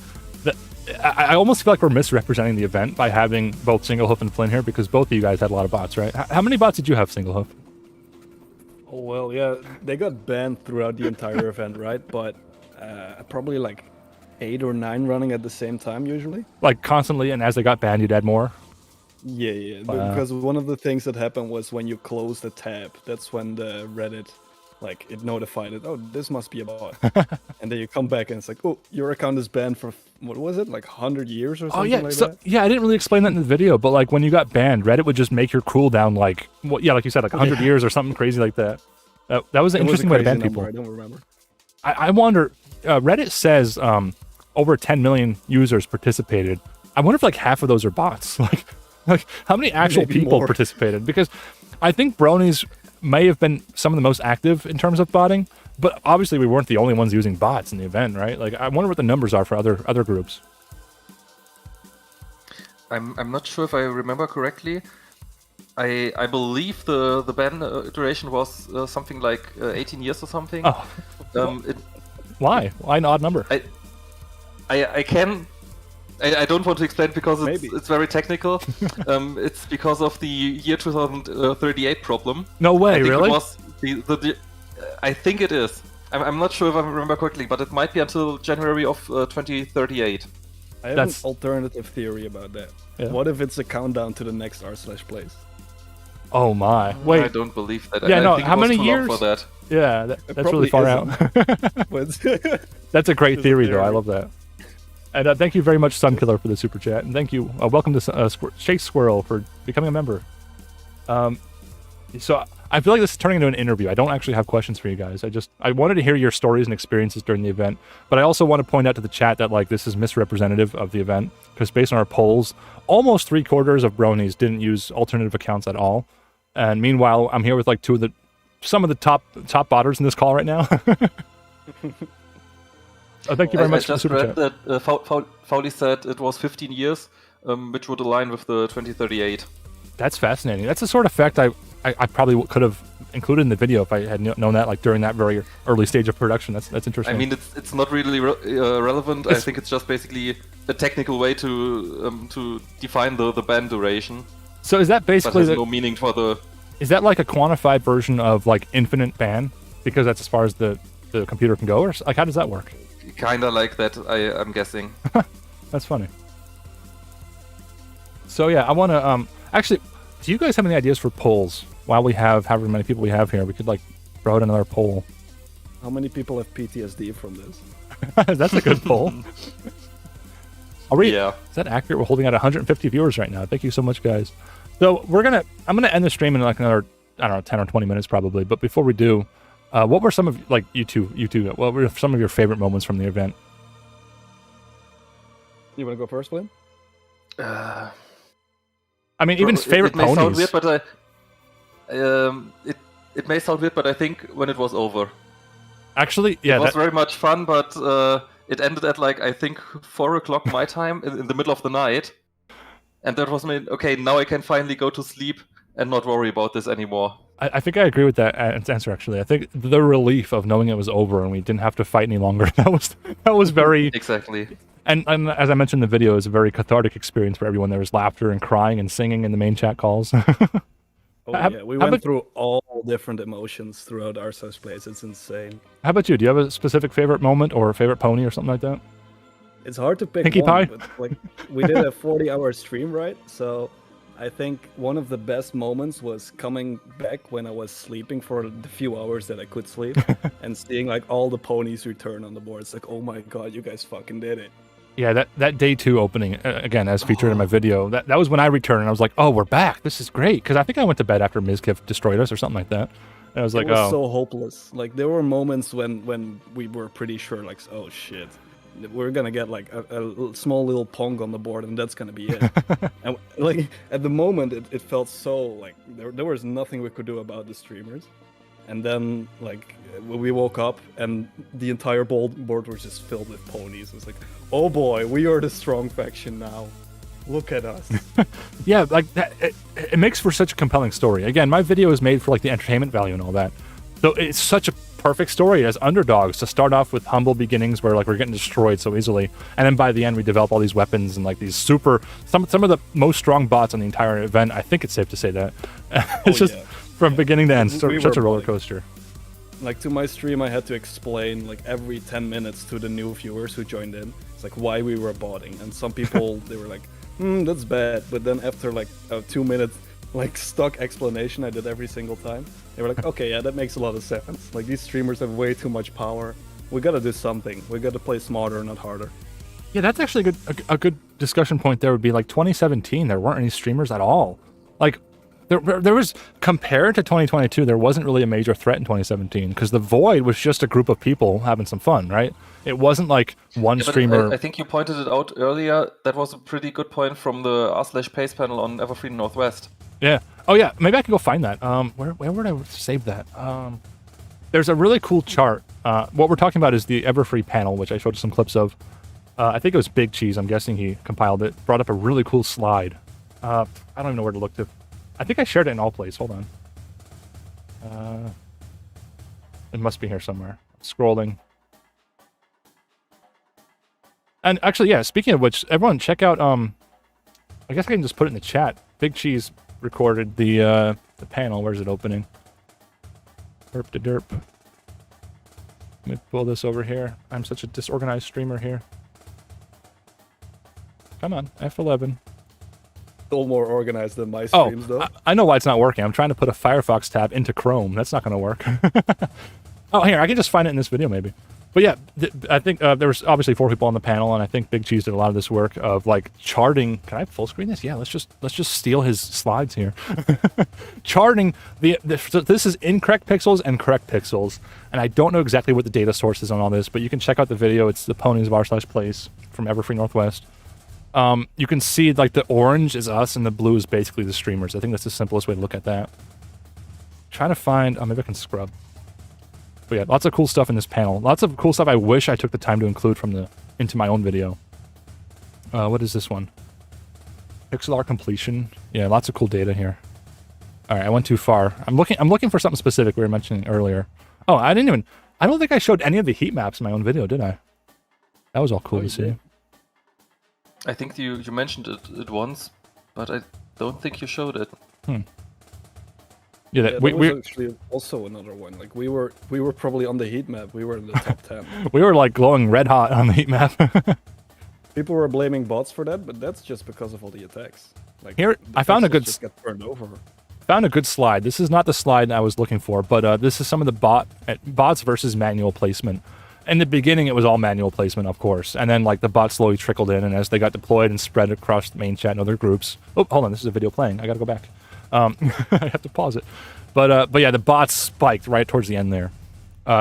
Speaker 1: I almost feel like we're misrepresenting the event by having both Singlehoof and Flynn here, because both of you guys had a lot of bots, right? How many bots did you have, Singlehoof?
Speaker 2: Oh, well, yeah, they got banned throughout the entire event, right? But probably like 8 or 9 running at the same time, usually.
Speaker 1: Like constantly, and as they got banned, you'd add more?
Speaker 2: Yeah. Because one of the things that happened was when you close the tab, that's when the Reddit, like, it notified it, oh, this must be a bot. And then you come back and it's like, oh, your account is banned for, what was it, like 100 years or something like that?
Speaker 1: Yeah, I didn't really explain that in the video, but like when you got banned, Reddit would just make your cooldown like, like you said, like 100 years or something crazy like that. That was an interesting way to ban people.
Speaker 2: I don't remember.
Speaker 1: I wonder, Reddit says over 10 million users participated. I wonder if like half of those are bots. Like how many actual people participated? Because I think Bronies may have been some of the most active in terms of botting, but obviously we weren't the only ones using bots in the event, right? Like I wonder what the numbers are for other groups.
Speaker 3: I'm not sure if I remember correctly. I believe the ban duration was something like 18 years or something.
Speaker 1: Oh. Why? Why an odd number?
Speaker 3: I can. I don't want to explain because
Speaker 2: Maybe.
Speaker 3: it's very technical. It's because of the year 2038 problem.
Speaker 1: No way,
Speaker 3: I think
Speaker 1: really?
Speaker 3: It was I think it is. I'm not sure if I remember correctly, but it might be until January of 2038.
Speaker 2: I have
Speaker 1: That's-
Speaker 2: an alternative theory about that.
Speaker 1: Yeah.
Speaker 2: What if it's a countdown to the next r/place?
Speaker 1: Oh my!
Speaker 3: I
Speaker 1: Wait,
Speaker 3: don't believe that.
Speaker 1: Yeah,
Speaker 3: I
Speaker 1: no,
Speaker 3: think
Speaker 1: how
Speaker 3: it was
Speaker 1: many
Speaker 3: too long
Speaker 1: years?
Speaker 3: for that?
Speaker 1: yeah, that's
Speaker 2: probably
Speaker 1: really far out.
Speaker 2: But
Speaker 1: That's a great
Speaker 2: Just a
Speaker 1: theory, though. I
Speaker 2: theory.
Speaker 1: love that. And thank you very much, Sunkiller, for the super chat, and thank you. Welcome to Shake Squirrel for becoming a member. So I feel like this is turning into an interview. I don't actually have questions for you guys. I wanted to hear your stories and experiences during the event, but I also want to point out to the chat that like this is misrepresentative of the event because based on our polls, almost 3/4 of bronies didn't use alternative accounts at all. And meanwhile, I'm here with like some of the top botters in this call right now. Thank you very much
Speaker 3: I
Speaker 1: for the
Speaker 3: just
Speaker 1: super
Speaker 3: read
Speaker 1: chat.
Speaker 3: that Fowley said it was 15 years, which would align with the 2038.
Speaker 1: That's fascinating. That's the sort of fact I probably could have included in the video if I had known that like during that very early stage of production. That's interesting.
Speaker 3: I mean, it's not really relevant. I think it's just basically a technical way to define the band duration,
Speaker 1: so is that
Speaker 3: but
Speaker 1: basically
Speaker 3: has no meaning for the.
Speaker 1: is that like a quantified version of like infinite ban because that's as far as the computer can go, or like how does that work?
Speaker 3: Kinda like that, I'm guessing.
Speaker 1: That's funny. So yeah, I want to actually. Do you guys have any ideas for polls? While we have however many people we have here, we could like throw out another poll.
Speaker 2: how many people have PTSD from this?
Speaker 1: That's a good poll. Are we?
Speaker 3: Yeah.
Speaker 1: Is that accurate? We're holding at 150 viewers right now. Thank you so much, guys. So I'm gonna end the stream in like another, I don't know, 10 or 20 minutes probably. But before we do, what were some of like you two? What were some of your favorite moments from the event?
Speaker 2: You want to go first, Flynn?
Speaker 1: I mean, even favorite
Speaker 3: it may sound
Speaker 1: ponies.
Speaker 3: weird, but it may sound weird, but I think when it was over,
Speaker 1: Actually, yeah,
Speaker 3: it was very much fun. But it ended at like I think 4 o'clock my time in the middle of the night, and that was me. Okay, now I can finally go to sleep and not worry about this anymore.
Speaker 1: I think I agree with that answer. Actually, I think the relief of knowing it was over and we didn't have to fight any longer. That was very.
Speaker 3: Exactly.
Speaker 1: And as I mentioned in the video, it was a very cathartic experience for everyone. There was laughter and crying and singing in the main chat calls.
Speaker 2: Oh
Speaker 1: How-
Speaker 2: yeah, we
Speaker 1: how
Speaker 2: went
Speaker 1: about-
Speaker 2: through all different emotions throughout r/place. It's insane.
Speaker 1: How about you? Do you have a specific favorite moment or a favorite pony or something like that?
Speaker 2: It's hard to pick
Speaker 1: Pinkie
Speaker 2: one,
Speaker 1: Pie?
Speaker 2: but like we did a 40-hour stream, right? So I think one of the best moments was coming back when I was sleeping for the few hours that I could sleep and seeing like all the ponies return on the board. It's like, oh my god, you guys fucking did it.
Speaker 1: Yeah, that day 2 opening, again, as featured in my video, that was when I returned and I was like, oh, we're back. This is great. Because I think I went to bed after Mizkif destroyed us or something like that. And I was like,
Speaker 2: It was
Speaker 1: oh.
Speaker 2: so hopeless. Like there were moments when we were pretty sure, like, oh shit, we're gonna get like a small little pong on the board, and that's gonna be it. And like at the moment, it felt so like there was nothing we could do about the streamers. And then like we woke up and the entire board was just filled with ponies. It's like, oh boy, we are the strong faction now. Look at us.
Speaker 1: Yeah, like that. It makes for such a compelling story. Again, my video is made for like the entertainment value and all that. So it's such a perfect story as underdogs to start off with humble beginnings where like we're getting destroyed so easily, and then by the end we develop all these weapons and like these super some of the most strong bots on the entire event. I think it's safe to say that. It's just
Speaker 2: yeah.
Speaker 1: from beginning to end,
Speaker 2: We
Speaker 1: such a
Speaker 2: were
Speaker 1: roller
Speaker 2: like-
Speaker 1: coaster.
Speaker 2: Like to my stream, I had to explain like every 10 minutes to the new viewers who joined in. It's like why we were botting, and some people they were like, that's bad. But then after like a 2-minute like stuck explanation I did every single time, they were like, okay, yeah, that makes a lot of sense. Like these streamers have way too much power. We gotta do something. We gotta play smarter, not harder.
Speaker 1: Yeah, that's actually a good discussion point. There would be like 2017. There weren't any streamers at all. Like there was, compared to 2022, there wasn't really a major threat in 2017 because the Void was just a group of people having some fun, right? It wasn't like one
Speaker 3: Yeah, but
Speaker 1: streamer.
Speaker 3: I think you pointed it out earlier. That was a pretty good point from the r/pace panel on Everfree Northwest.
Speaker 1: Yeah. Oh yeah. Maybe I can go find that. Where would I save that? There's a really cool chart. What we're talking about is the Everfree panel, which I showed some clips of. I think it was Big Cheese. I'm guessing he compiled it. Brought up a really cool slide. I don't even know where to look to. I think I shared it in all places. Hold on. It must be here somewhere. Scrolling. And actually, yeah, speaking of which, everyone check out, I guess I can just put it in the chat. Big Cheese recorded the panel. Where's it opening? Derp to derp. Let me pull this over here. I'm such a disorganized streamer here. Come on, F11.
Speaker 2: Still more organized than my streams, though.
Speaker 1: I know why it's not working. I'm trying to put a Firefox tab into Chrome. That's not going to work. Oh, here, I can just find it in this video, maybe. But yeah, I think there was obviously 4 people on the panel, and I think Big Cheese did a lot of this work of like charting. Can I full screen this? Yeah, let's just steal his slides here. Charting so this is incorrect pixels and correct pixels, and I don't know exactly what the data source is on all this, but you can check out the video. It's the ponies of r/place from Everfree Northwest. You can see like the orange is us and the blue is basically the streamers. I think that's the simplest way to look at that. Trying to find. Oh, maybe I can scrub. But yeah, lots of cool stuff in this panel. Lots of cool stuff I wish I took the time to include into my own video. What is this one? Pixel art completion. Yeah, lots of cool data here. All right, I went too far. I'm looking for something specific we were mentioning earlier. Oh, I don't think I showed any of the heat maps in my own video, did I? That was all cool to see.
Speaker 3: I think you mentioned it once, but I don't think you showed it.
Speaker 2: Yeah, that was actually also another one. Like we were probably on the heat map. We were in the top 10.
Speaker 1: We were like glowing red hot on the heat map.
Speaker 2: People were blaming bots for that, but that's just because of all the attacks. Like
Speaker 1: here, I found a good.
Speaker 2: Just got turned over.
Speaker 1: Found a good slide. This is not the slide I was looking for, but this is some of the bots versus manual placement. In the beginning, it was all manual placement, of course, and then like the bots slowly trickled in, and as they got deployed and spread across the main chat and other groups. Oh, hold on, this is a video playing. I gotta go back. I have to pause it. But yeah, the bots spiked right towards the end there.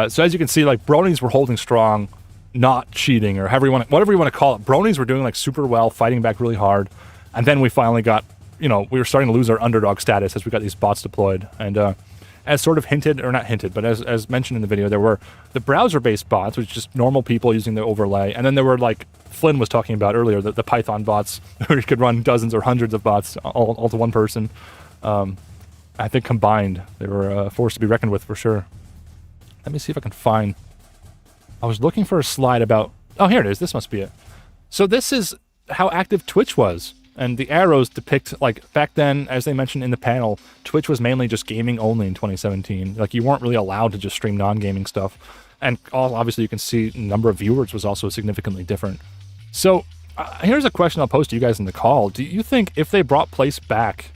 Speaker 1: So as you can see, like bronies were holding strong, not cheating or whatever you want to call it. Bronies were doing like super well, fighting back really hard, and then we finally got, we were starting to lose our underdog status as we got these bots deployed. And as sort of hinted, or not hinted, but as mentioned in the video, there were the browser-based bots, which is just normal people using the overlay, and then there were like Flynn was talking about earlier, the Python bots, where you could run dozens or hundreds of bots all to one person. I think combined, they were a force to be reckoned with for sure. Let me see if I can find. I was looking for a slide about. Oh, here it is. This must be it. So this is how active Twitch was, and the arrows depict like back then, as they mentioned in the panel, Twitch was mainly just gaming only in 2017. Like you weren't really allowed to just stream non-gaming stuff, and obviously you can see the number of viewers was also significantly different. So here's a question I'll pose to you guys in the call. Do you think if they brought Place back,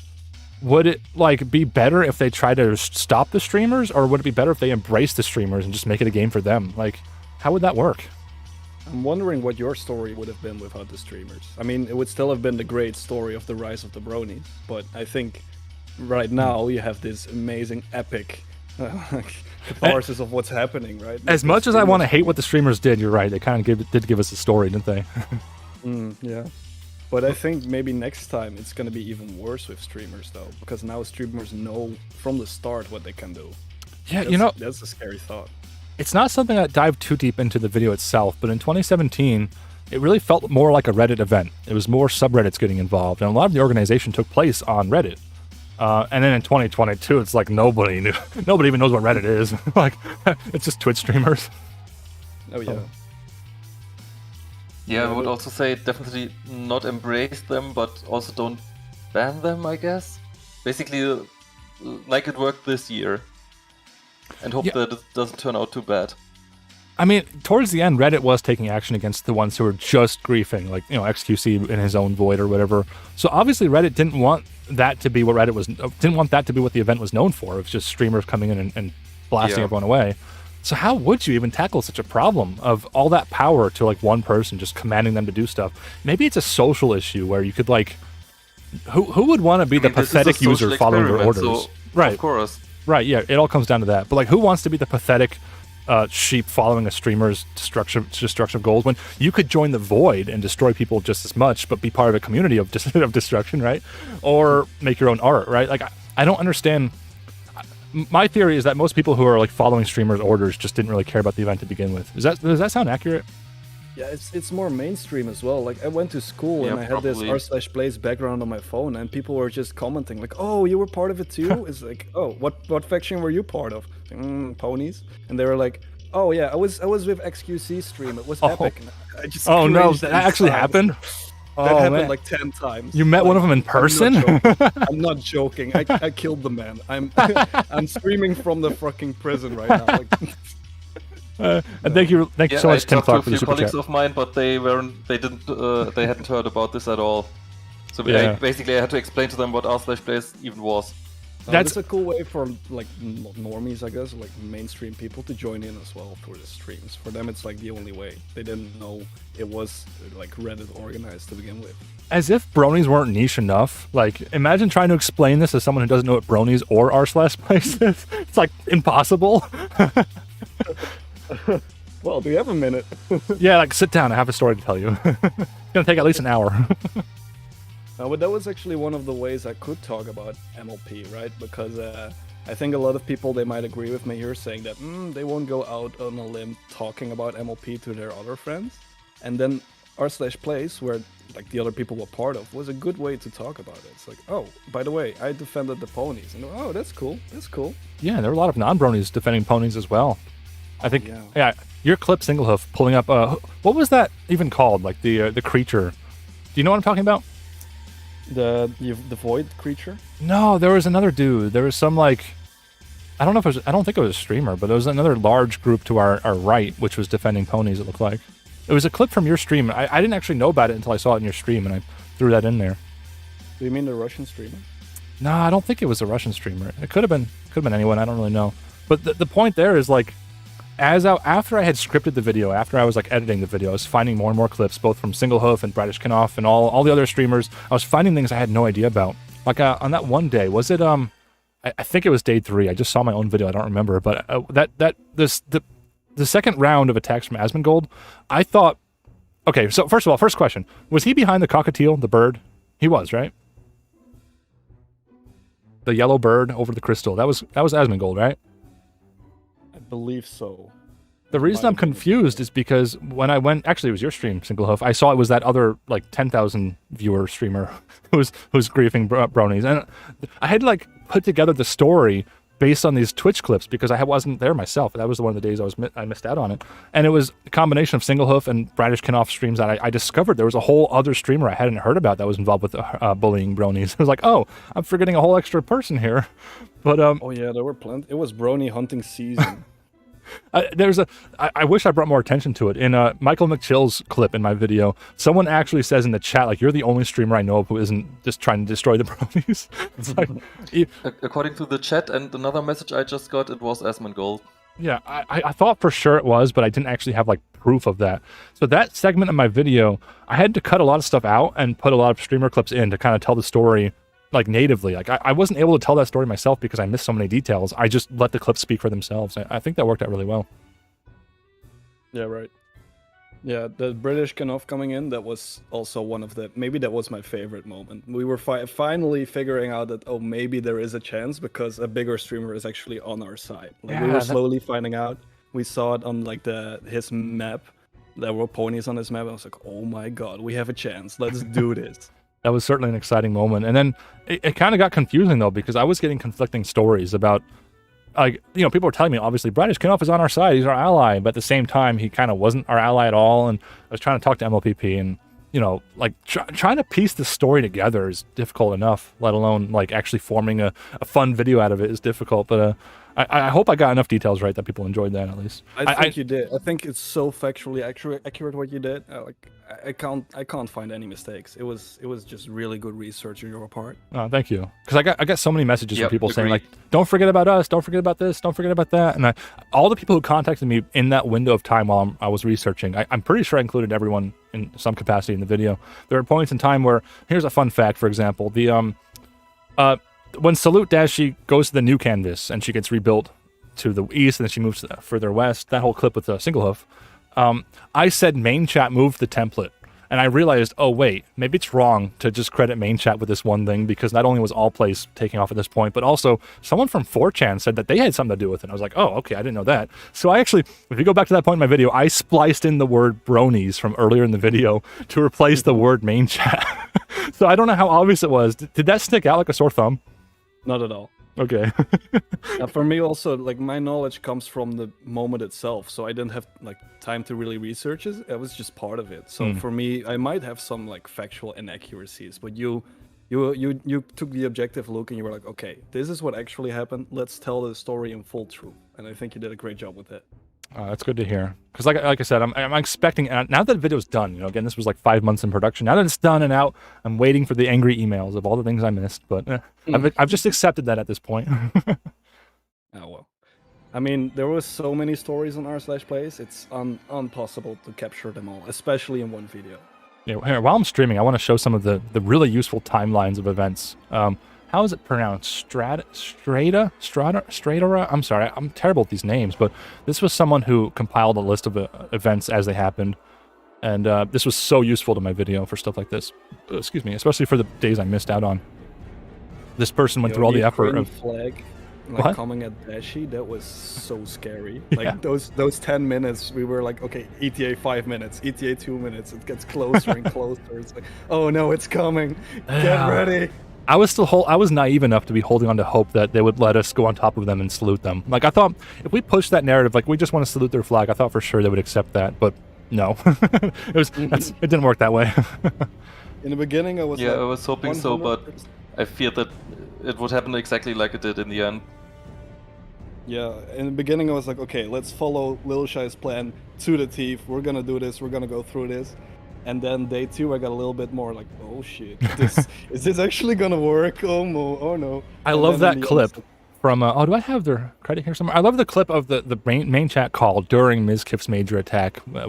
Speaker 1: would it like be better if they tried to stop the streamers, or would it be better if they embraced the streamers and just make it a game for them? Like, how would that work?
Speaker 2: I'm wondering what your story would have been without the streamers. I mean, it would still have been the great story of the rise of the bronies, but I think right now you have this amazing epic catharsis of what's happening, right?
Speaker 1: As much as I want to hate what the streamers did, you're right. They kind of did give us a story, didn't they?
Speaker 2: Yeah. But I think maybe next time it's going to be even worse with streamers, though, because now streamers know from the start what they can do.
Speaker 1: Yeah,
Speaker 2: that's a scary thought.
Speaker 1: It's not something that dived too deep into the video itself, but in 2017, it really felt more like a Reddit event. It was more subreddits getting involved, and a lot of the organization took place on Reddit. And then in 2022, it's like nobody even knows what Reddit is. Like, it's just Twitch streamers.
Speaker 2: Oh, yeah.
Speaker 3: Yeah, I would also say definitely not embrace them, but also don't ban them, I guess. Basically, like it worked this year. And hope that it doesn't turn out too bad.
Speaker 1: I mean, towards the end, Reddit was taking action against the ones who were just griefing, like, XQC in his own void or whatever. So obviously Reddit didn't want that to be what the event was known for. It was just streamers coming in and blasting everyone away. So how would you even tackle such a problem of all that power to like one person just commanding them to do stuff? Maybe it's a social issue where you could like, who would want to be the pathetic user following their orders?
Speaker 3: So,
Speaker 1: right.
Speaker 3: Of course.
Speaker 1: Right, yeah, it all comes down to that. But like, who wants to be the pathetic sheep following a streamer's destruction of goals when you could join the void and destroy people just as much, but be part of a community of destruction, right? Or make your own art, right? Like, I don't understand. My theory is that most people who are like following streamers' orders just didn't really care about the event to begin with. Does that sound accurate?
Speaker 2: Yeah, it's more mainstream as well. Like I went to school and I had this r/Blaze background on my phone, and people were just commenting like, "Oh, you were part of it too." It's like, "Oh, what faction were you part of?" Ponies, and they were like, Oh yeah, I was with XQC stream. It was
Speaker 1: Oh.
Speaker 2: epic. I just
Speaker 1: Oh no,
Speaker 2: cringed
Speaker 1: that actually
Speaker 2: inside.
Speaker 1: happened?
Speaker 2: That
Speaker 1: Oh,
Speaker 2: happened
Speaker 1: man.
Speaker 2: like 10 times.
Speaker 1: You met one of them in
Speaker 2: I'm not
Speaker 1: person?
Speaker 2: joking. I'm not joking. I killed the man. I'm streaming from the fucking prison right now. Like,
Speaker 1: And thank you so
Speaker 3: I
Speaker 1: much, Tim
Speaker 3: talked to a
Speaker 1: Clark, for the
Speaker 3: few
Speaker 1: super
Speaker 3: colleagues
Speaker 1: chat.
Speaker 3: of mine, but they hadn't heard about this at all. So
Speaker 1: Yeah.
Speaker 3: basically I had to explain to them what r/plays even was.
Speaker 2: that's a cool way for like normies, I guess, like mainstream people to join in as well for the streams. For them, it's like the only way. They didn't know it was like Reddit organized to begin with.
Speaker 1: As if bronies weren't niche enough. Like, imagine trying to explain this to someone who doesn't know what bronies or r/plays is. It's like impossible.
Speaker 2: Well, do you have a minute?
Speaker 1: Yeah, like sit down. I have a story to tell you. It's gonna take at least an hour.
Speaker 2: But that was actually one of the ways I could talk about MLP, right? Because I think a lot of people, they might agree with me here saying that they won't go out on a limb talking about MLP to their other friends. And then r/plays, where like the other people were part of, was a good way to talk about it. It's like, oh, by the way, I defended the ponies. And oh, that's cool. That's cool.
Speaker 1: Yeah, there were a lot of non-bronies defending ponies as well. I think, yeah, your clip Singlehoof pulling up, what was that even called? Like the creature. Do you know what I'm talking about?
Speaker 2: The void creature?
Speaker 1: No, there was another dude. There was some like, I don't know if it was, I don't think it was a streamer, but it was another large group to our right, which was defending ponies, it looked like. It was a clip from your stream. I didn't actually know about it until I saw it in your stream, and I threw that in there.
Speaker 2: Do you mean the Russian streamer?
Speaker 1: No, I don't think it was a Russian streamer. It could have been anyone. I don't really know. But the point there is like, after I had scripted the video, after I was like editing the video, I was finding more and more clips, both from Singlehoof and Bradish Knopf and all the other streamers. I was finding things I had no idea about. Like on that one day, was it I think it was day 3. I just saw my own video. I don't remember, but the second round of attacks from Asmongold, I thought. Okay, so first of all, first question: was he behind the cockatiel, the bird? He was, right? The yellow bird over the crystal. That was Asmongold, right?
Speaker 2: I believe so.
Speaker 1: The reason I'm confused is because when I went, actually it was your stream, Singlehoof, I saw it was that other like 10,000 viewer streamer who was griefing bronies, and I had like put together the story based on these Twitch clips because I wasn't there myself. That was one of the days I missed out on it, and it was a combination of Singlehoof and Bradish Knopf streams that I discovered there was a whole other streamer I hadn't heard about that was involved with bullying bronies. I was like, oh, I'm forgetting a whole extra person here, but
Speaker 2: oh yeah, there were plenty. It was brony hunting season.
Speaker 1: I wish I brought more attention to it. In Michael McChill's clip in my video, someone actually says in the chat, like, you're the only streamer I know of who isn't just trying to destroy the bronies. It's like,
Speaker 3: According to the chat and another message I just got, it was Asmongold.
Speaker 1: yeah, I thought for sure it was, but I didn't actually have like proof of that. So that segment of my video, I had to cut a lot of stuff out and put a lot of streamer clips in to kind of tell the story like natively. Like I wasn't able to tell that story myself because I missed so many details. I just let the clips speak for themselves. I think that worked out really well.
Speaker 2: Yeah, right. Yeah, the British Knopf coming in, that was also one of the, maybe that was my favorite moment. We were finally figuring out that, oh, maybe there is a chance because a bigger streamer is actually on our side. Like, we were slowly finding out. We saw it on like his map. There were ponies on his map. I was like, oh my god, we have a chance. Let's do this.
Speaker 1: That was certainly an exciting moment. And then it kind of got confusing, though, because I was getting conflicting stories about, like, you know, people were telling me, obviously, Bradish Knopf is on our side. He's our ally. But at the same time, he kind of wasn't our ally at all. And I was trying to talk to MLPP and, you know, like, trying to piece the story together is difficult enough, let alone, like, actually forming a fun video out of it is difficult. But I hope I got enough details right that people enjoyed that, at least.
Speaker 2: I think you did. I think it's so factually accurate what you did. I can't find any mistakes. It was just really good research on your part.
Speaker 1: Oh, thank you. Because I got so many messages from people saying,
Speaker 3: agreed.
Speaker 1: like, don't forget about us, don't forget about this, don't forget about that. And all the people who contacted me in that window of time while I was researching, I'm pretty sure I included everyone in some capacity in the video. There are points in time where, here's a fun fact, for example, when Salute Dashi goes to the new canvas and she gets rebuilt to the east and then she moves further west, that whole clip with the Singlehoof, I said main chat moved the template. And I realized, oh wait, maybe it's wrong to just credit main chat with this one thing, because not only was all plays taking off at this point, but also someone from 4chan said that they had something to do with it. And I was like, oh, okay, I didn't know that. So I actually, if you go back to that point in my video, I spliced in the word bronies from earlier in the video to replace the word main chat. So I don't know how obvious it was. Did that stick out like a sore thumb?
Speaker 2: Not at all.
Speaker 1: Okay.
Speaker 2: For me also, like my knowledge comes from the moment itself, so I didn't have like time to really research it. I was just part of it. So for me, I might have some like factual inaccuracies, but you took the objective look and you were like, okay, this is what actually happened. Let's tell the story in full truth. And I think you did a great job with that.
Speaker 1: That's good to hear. Because like I said, I'm expecting, now that the video's done, you know, again, this was like 5 months in production. Now that it's done and out, I'm waiting for the angry emails of all the things I missed. But I've just accepted that at this point.
Speaker 2: Oh, well. I mean, there was so many stories on r/plays. It's impossible to capture them all, especially in one video.
Speaker 1: Yeah, here, while I'm streaming, I want to show some of the really useful timelines of events. How is it pronounced? Strata? I'm sorry, I'm terrible at these names, but this was someone who compiled a list of events as they happened, and this was so useful to my video for stuff like this. Excuse me, especially for the days I missed out on. This person went through all the effort of
Speaker 2: flag. Like coming at Dashi, that was so scary. Like those 10 minutes, we were like, okay, ETA 5 minutes, ETA 2 minutes. It gets closer and closer. It's like, oh no, it's coming. Get ready.
Speaker 1: I was naive enough to be holding on to hope that they would let us go on top of them and salute them. Like I thought, if we pushed that narrative, like we just want to salute their flag, I thought for sure they would accept that. But no, it didn't work that way.
Speaker 2: In the beginning, I was
Speaker 3: I was hoping so, but I feared that it would happen exactly like it did in the end.
Speaker 2: Yeah, in the beginning I was like, okay, let's follow Lil Shai's plan to the teeth. We're gonna do this. We're gonna go through this. And then day 2, I got a little bit more like, oh shit, is this actually gonna work? Oh no.
Speaker 1: I love that clip from, oh, do I have their credit here somewhere? I love the clip of the main chat call during Mizkif's major attack when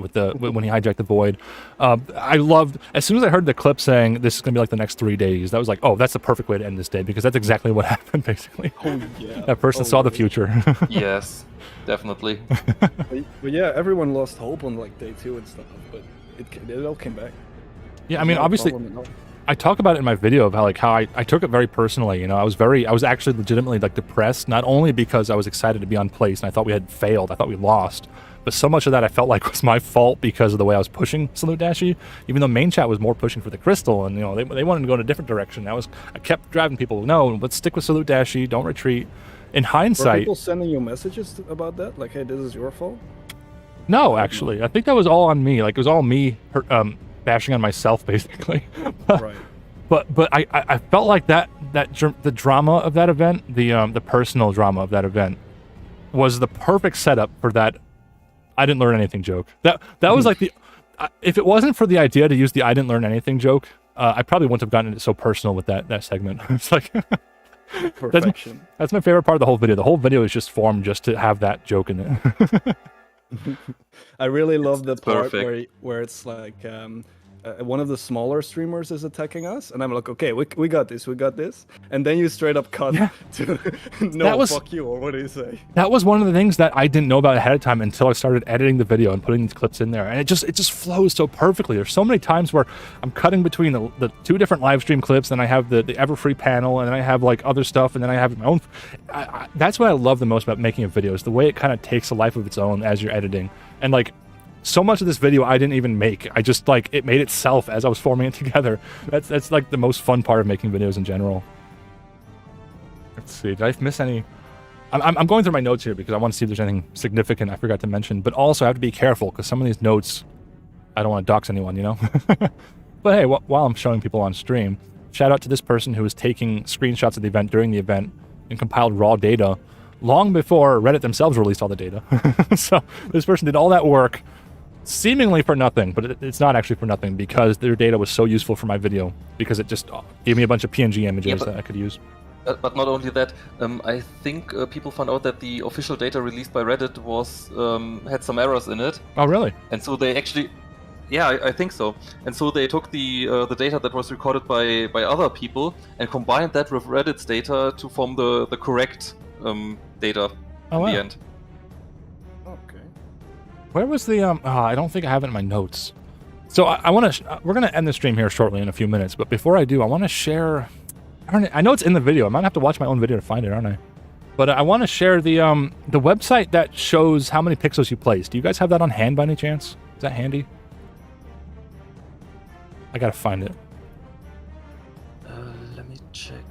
Speaker 1: he hijacked the Void. I loved, as soon as I heard the clip saying this is gonna be like the next 3 days, that was like, oh, that's the perfect way to end this day, because that's exactly what happened, basically.
Speaker 2: Oh yeah.
Speaker 1: That person saw the future.
Speaker 3: Yes, definitely.
Speaker 2: But yeah, everyone lost hope on like day 2 and stuff, but it all came back.
Speaker 1: Yeah, I mean, obviously, I talk about it in my video of how I took it very personally. You know, I was actually legitimately like depressed, not only because I was excited to be on place and I thought we had failed, I thought we lost, but so much of that I felt like was my fault because of the way I was pushing Salute Dashi. Even though main chat was more pushing for the crystal, and you know they wanted to go in a different direction. I kept driving people. No, let's stick with Salute Dashi. Don't retreat. In hindsight,
Speaker 2: were people sending you messages about that? Like, hey, this is your fault?
Speaker 1: No, actually, I think that was all on me. Like it was all me, bashing on myself, basically.
Speaker 2: Right.
Speaker 1: But I felt like the drama of that event, the personal drama of that event, was the perfect setup for that I didn't learn anything joke. That was like if it wasn't for the idea to use the I didn't learn anything joke, I probably wouldn't have gotten it so personal with that segment. It's like
Speaker 2: perfection.
Speaker 1: That's my favorite part of the whole video. The whole video is just formed just to have that joke in it.
Speaker 2: I really love the part where it's like one of the smaller streamers is attacking us, and I'm like, okay, we got this, and then you straight up cut to no, fuck you, or what do you say?
Speaker 1: That was one of the things that I didn't know about ahead of time until I started editing the video and putting these clips in there, and it just flows so perfectly. There's so many times where I'm cutting between the 2 different live stream clips, and I have the Everfree panel, and then I have like other stuff, and then I have my own. That's what I love the most about making a video, is the way it kind of takes a life of its own as you're editing, and like. So much of this video I didn't even make. I just like it made itself as I was forming it together. That's like the most fun part of making videos in general. Let's see, did I miss any? I'm going through my notes here because I want to see if there's anything significant I forgot to mention. But also I have to be careful because some of these notes, I don't want to dox anyone, you know. But hey, while I'm showing people on stream, shout out to this person who was taking screenshots of the event during the event and compiled raw data long before Reddit themselves released all the data. So this person did all that work. Seemingly for nothing, but it's not actually for nothing because their data was so useful for my video because it just gave me a bunch of PNG images that I could use.
Speaker 3: But not only that, I think people found out that the official data released by Reddit was had some errors in it.
Speaker 1: Oh, really?
Speaker 3: And so they actually, yeah, I think so. And so they took the data that was recorded by other people and combined that with Reddit's data to form the correct data in the end.
Speaker 1: Where was the I don't think I have it in my notes. So I want to. We're gonna end the stream here shortly in a few minutes. But before I do, I want to share. I know it's in the video. I might have to watch my own video to find it, aren't I? But I want to share the website that shows how many pixels you place. Do you guys have that on hand by any chance? Is that handy? I gotta find it.
Speaker 3: Let me check.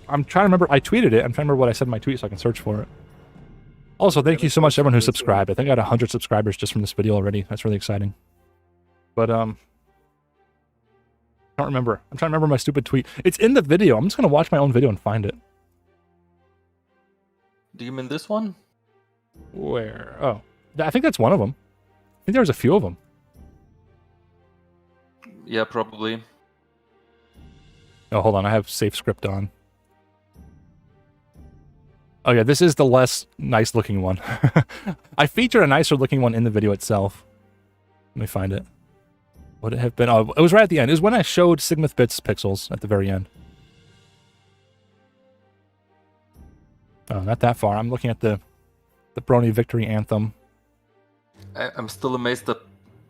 Speaker 1: I'm trying to remember. I tweeted it. I'm trying to remember what I said in my tweet so I can search for it. Also, thank you so much to everyone who subscribed. I think I got 100 subscribers just from this video already. That's really exciting. But, I don't remember. I'm trying to remember my stupid tweet. It's in the video. I'm just going to watch my own video and find it.
Speaker 3: Do you mean this one?
Speaker 1: Where? Oh. I think that's one of them. I think there's a few of them.
Speaker 3: Yeah, probably.
Speaker 1: Oh, hold on. I have safe script on. Oh, yeah. This is the less nice-looking one. I featured a nicer-looking one in the video itself. Let me find it. Would it have been? Oh, it was right at the end. It was when I showed Sigmith Bits pixels at the very end. Oh, not that far. I'm looking at the Brony Victory Anthem.
Speaker 3: I'm still amazed that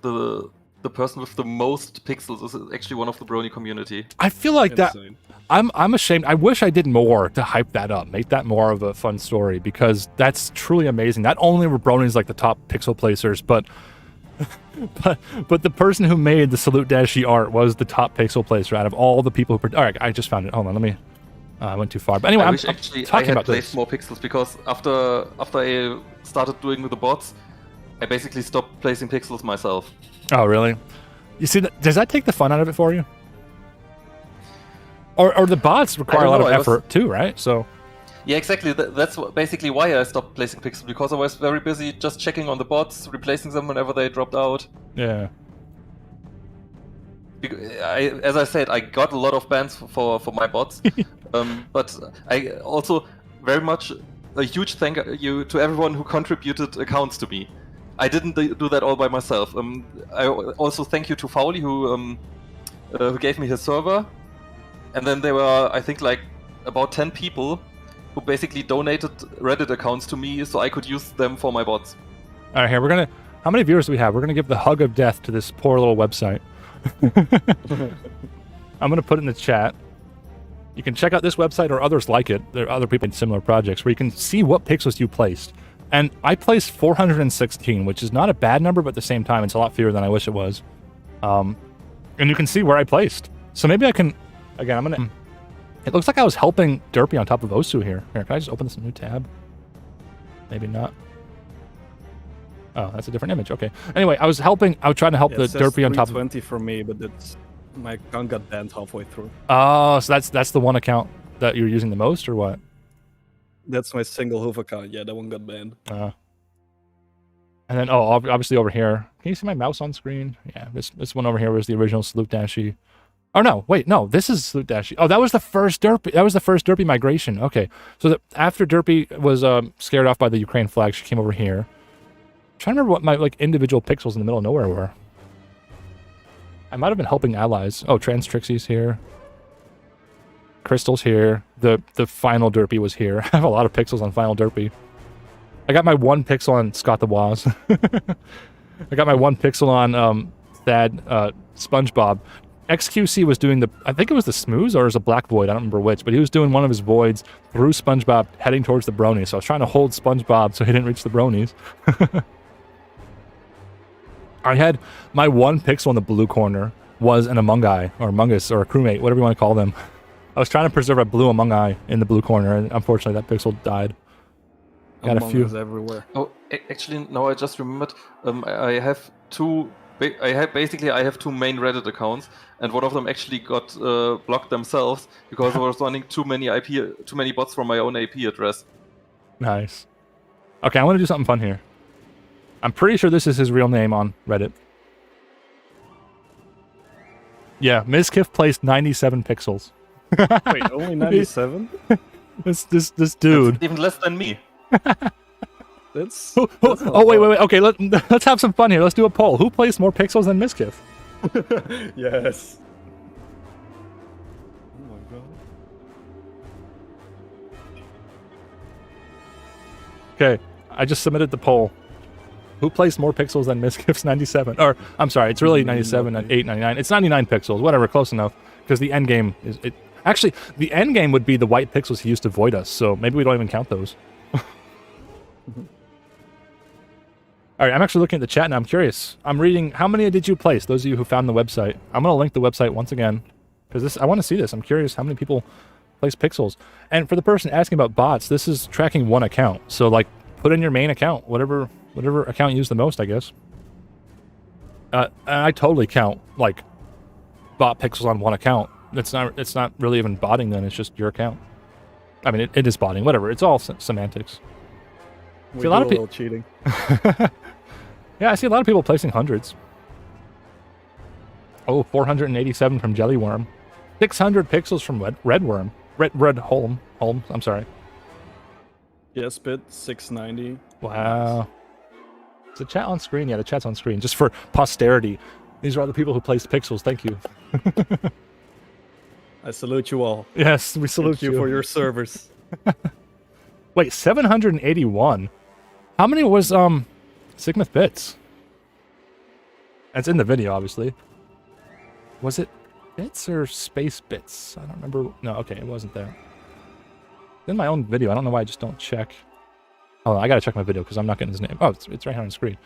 Speaker 3: the person with the most pixels is actually one of the Brony community.
Speaker 1: I feel like
Speaker 2: Insane.
Speaker 1: that. I'm ashamed. I wish I did more to hype that up, make that more of a fun story, because that's truly amazing. Not only were Bronies like the top pixel placers, but the person who made the Salute Dashi art was the top pixel placer out of all the people who... All right, I just found it. Hold on, let me... I went too far. But anyway,
Speaker 3: I
Speaker 1: I'm
Speaker 3: wish actually
Speaker 1: talking
Speaker 3: I had
Speaker 1: about
Speaker 3: placed
Speaker 1: this.
Speaker 3: more pixels, because after I started doing with the bots, I basically stopped placing pixels myself.
Speaker 1: Oh, really? You see, does that take the fun out of it for you? Or the bots require a lot of effort too, right? So...
Speaker 3: Yeah, exactly. That's basically why I stopped placing pixels, because I was very busy just checking on the bots, replacing them whenever they dropped out.
Speaker 1: Yeah.
Speaker 3: As I said, I got a lot of bans for my bots, but I also very much a huge thank you to everyone who contributed accounts to me. I didn't do that all by myself. I also thank you to Fowley who gave me his server, and then there were, I think, like about 10 people who basically donated Reddit accounts to me so I could use them for my bots.
Speaker 1: All right, here we're gonna. How many viewers do we have? We're gonna give the hug of death to this poor little website. I'm gonna put it in the chat. You can check out this website or others like it. There are other people in similar projects where you can see what pixels you placed. And I placed 416, which is not a bad number, but at the same time, it's a lot fewer than I wish it was. And you can see where I placed. So maybe I can. Again, I'm gonna. It looks like I was helping Derpy on top of Osu here. Here, can I just open this new tab? Maybe not. Oh, that's a different image. Okay. Anyway, I was trying to help the Derpy on top of...
Speaker 2: 320 for me, but my account got banned halfway through.
Speaker 1: Oh, so that's the one account that you're using the most, or what?
Speaker 2: That's my single hoof account. Yeah, that one got banned.
Speaker 1: And then, oh, obviously over here. Can you see my mouse on screen? Yeah, this one over here was the original Salute Dashi. Oh, no, wait, no, this is Salute Dashi. Oh, that was the first Derpy. That was the first Derpy migration. Okay, so after Derpy was scared off by the Ukraine flag, she came over here. I'm trying to remember what my individual pixels in the middle of nowhere were. I might have been helping allies. Oh, Trans Trixie's here. Crystal's here. The final Derpy was here. I have a lot of pixels on final Derpy. I got my 1 pixel on Scott the Woz. I got my 1 pixel on Thad SpongeBob. XQC was doing I think it was the Smooze or it was a Black Void, I don't remember which, but he was doing one of his voids through SpongeBob heading towards the bronies. So I was trying to hold SpongeBob so he didn't reach the bronies. I had my 1 pixel in the blue corner was an Among Eye, or Among Us, or a crewmate, whatever you want to call them. I was trying to preserve a blue Among Eye in the blue corner, and unfortunately that pixel died. Got
Speaker 2: Among
Speaker 1: a few
Speaker 2: Us everywhere.
Speaker 3: Oh, actually, no, I just remembered. I have 2. I have 2 main Reddit accounts, and one of them actually got blocked themselves because I was running too many bots from my own IP address.
Speaker 1: Nice. Okay, I want to do something fun here. I'm pretty sure this is his real name on Reddit. Yeah, Mizkif placed 97 pixels.
Speaker 2: Wait, only 97?
Speaker 1: This dude.
Speaker 3: That's even less than me.
Speaker 2: That's
Speaker 1: oh, wait. Okay, let's have some fun here. Let's do a poll. Who placed more pixels than Mizkif?
Speaker 2: Yes. Oh my god.
Speaker 1: Okay, I just submitted the poll. Who placed more pixels than Mizkif's 97? Or, I'm sorry, it's really 97 and 899. It's 99 pixels, whatever, close enough. Because the end game is... Actually, the end game would be the white pixels he used to void us, so maybe we don't even count those. Alright, I'm actually looking at the chat now. I'm curious. I'm reading... How many did you place, those of you who found the website? I'm going to link the website once again. Because I want to see this. I'm curious how many people place pixels. And for the person asking about bots, this is tracking one account. So like, put in your main account, whatever account you use the most, I guess. And I totally count like bot pixels on one account. It's not really even botting then. It's just your account. I mean, it is botting. Whatever. It's all semantics.
Speaker 2: We
Speaker 1: See, a lot of
Speaker 2: little cheating.
Speaker 1: Yeah, I see a lot of people placing hundreds. Oh, 487 from Jellyworm. 600 pixels from Redworm. Red Holm. I'm sorry.
Speaker 2: Yes, bit 690.
Speaker 1: Wow. Is the chat on screen? Yeah, the chat's on screen. Just for posterity. These are all the people who placed pixels. Thank you.
Speaker 2: I salute you all.
Speaker 1: Yes, we salute
Speaker 2: Thank you for your service.
Speaker 1: Wait, 781. How many was Sigmith bits? That's in the video, obviously. Was it bits or space bits? I don't remember. No, okay, it wasn't there. In my own video, I don't know why I just don't check. Oh, I gotta check my video because I'm not getting his name. Oh, it's right here on the screen.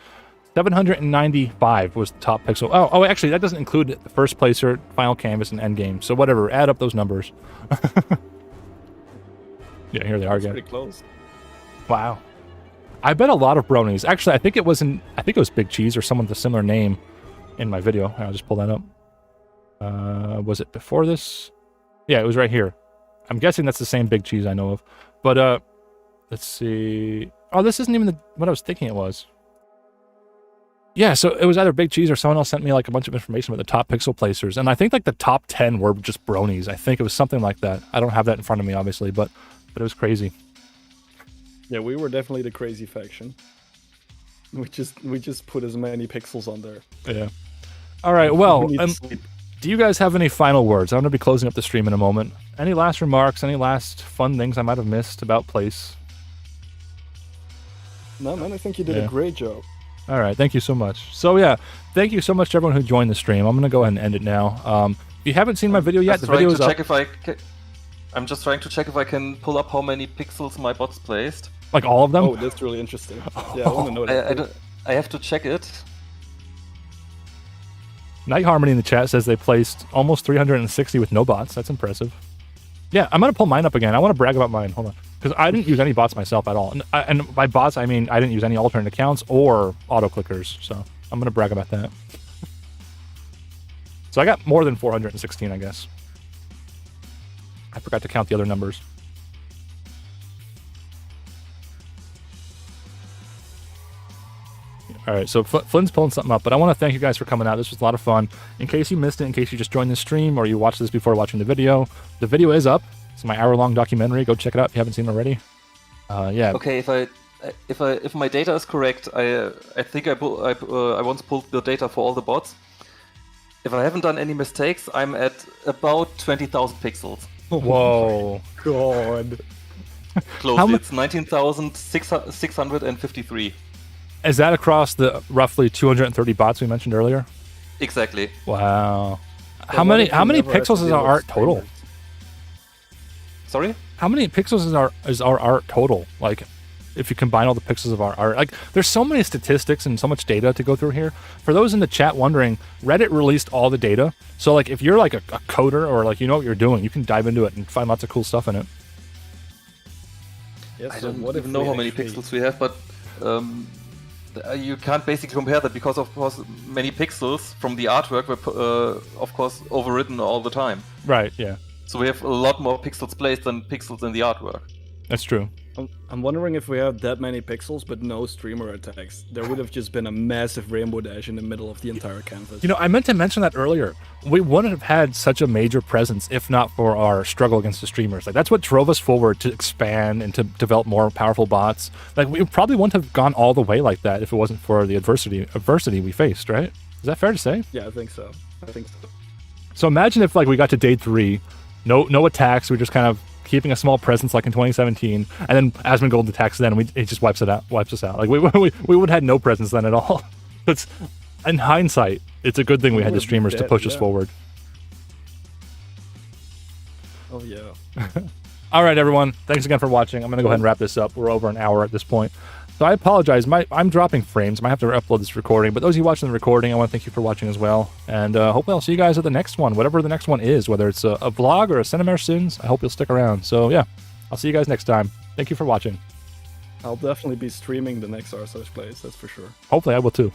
Speaker 1: 795 was the top pixel. Oh, actually, that doesn't include the first placer, final canvas, and end game. So whatever, add up those numbers. Yeah, here they are again.
Speaker 2: Pretty close.
Speaker 1: Wow. I bet a lot of bronies. Actually, I think it was Big Cheese or someone with a similar name in my video. I'll just pull that up. Was it before this? Yeah, it was right here. I'm guessing that's the same Big Cheese I know of. But let's see. Oh, this isn't even what I was thinking it was. Yeah, so it was either Big Cheese or someone else sent me like a bunch of information about the top pixel placers, and I think like the top 10 were just bronies. I think it was something like that. I don't have that in front of me, obviously, but it was crazy.
Speaker 2: Yeah, we were definitely the crazy faction. We just put as many pixels on there.
Speaker 1: Yeah. All right. Well,
Speaker 2: We need sleep.
Speaker 1: do you guys have any final words? I'm going to be closing up the stream in a moment. Any last remarks? Any last fun things I might have missed about Place?
Speaker 2: No, man, I think you did
Speaker 1: Yeah.
Speaker 2: a great job.
Speaker 1: All right, thank you so much. So yeah, thank you so much to everyone who joined the stream. I'm gonna go ahead and end it now. If you haven't seen my video yet, the video is up.
Speaker 3: I'm just trying to check if I can pull up how many pixels my bots placed.
Speaker 1: Like all of them.
Speaker 2: Oh, that's really interesting. Yeah, I want to know that.
Speaker 3: I have to check it.
Speaker 1: Night Harmony in the chat says they placed almost 360 with no bots. That's impressive. Yeah, I'm gonna pull mine up again. I want to brag about mine. Hold on, because I didn't use any bots myself at all. And by bots, I mean I didn't use any alternate accounts or auto clickers. So I'm gonna brag about that. So I got more than 416, I guess. I forgot to count the other numbers. All right, so Flynn's pulling something up, but I want to thank you guys for coming out. This was a lot of fun. In case you missed it, in case you just joined the stream or you watched this before watching the video is up. It's my hour-long documentary. Go check it out if you haven't seen it already. Yeah.
Speaker 3: Okay, if my data is correct, I think I once pulled the data for all the bots. If I haven't done any mistakes, I'm at about 20,000 pixels.
Speaker 1: Whoa.
Speaker 2: God.
Speaker 3: Close. It's 19,653.
Speaker 1: Is that across the roughly 230 bots we mentioned earlier?
Speaker 3: Exactly.
Speaker 1: Wow. How many pixels is our art total?
Speaker 3: Sorry?
Speaker 1: How many pixels is our art total? Like, if you combine all the pixels of our art, like, there's so many statistics and so much data to go through here. For those in the chat wondering, Reddit released all the data. So, like, if you're like a coder or like you know what you're doing, you can dive into it and find lots of cool stuff in it.
Speaker 2: Yes,
Speaker 3: I don't even know how many pixels we have, but you can't basically compare that because, of course, many pixels from the artwork were, of course, overwritten all the time.
Speaker 1: Right, yeah.
Speaker 3: So we have a lot more pixels placed than pixels in the artwork.
Speaker 1: That's true.
Speaker 2: I'm wondering if we have that many pixels but no streamer attacks. There would have just been a massive rainbow dash in the middle of the entire canvas.
Speaker 1: You know, I meant to mention that earlier. We wouldn't have had such a major presence if not for our struggle against the streamers. Like, that's what drove us forward to expand and to develop more powerful bots. Like, we probably wouldn't have gone all the way like that if it wasn't for the adversity we faced, right? Is that fair to say?
Speaker 2: Yeah, I think so.
Speaker 1: So imagine if, like, we got to day 3, no attacks, we're just kind of keeping a small presence like in 2017, and then Asmongold attacks then, and it just wipes us out. Like, we would have had no presence then at all. It's, in hindsight, it's a good thing we had the streamers to push us forward.
Speaker 2: Oh, yeah.
Speaker 1: All right, everyone. Thanks again for watching. I'm going to go ahead and wrap this up. We're over an hour at this point. So I apologize. I'm dropping frames. I might have to upload this recording. But those of you watching the recording, I want to thank you for watching as well. And hopefully I'll see you guys at the next one, whatever the next one is, whether it's a vlog or a Cinemare Sins. I hope you'll stick around. So yeah, I'll see you guys next time. Thank you for watching.
Speaker 2: I'll definitely be streaming the next r/plays, that's for sure.
Speaker 1: Hopefully I will too.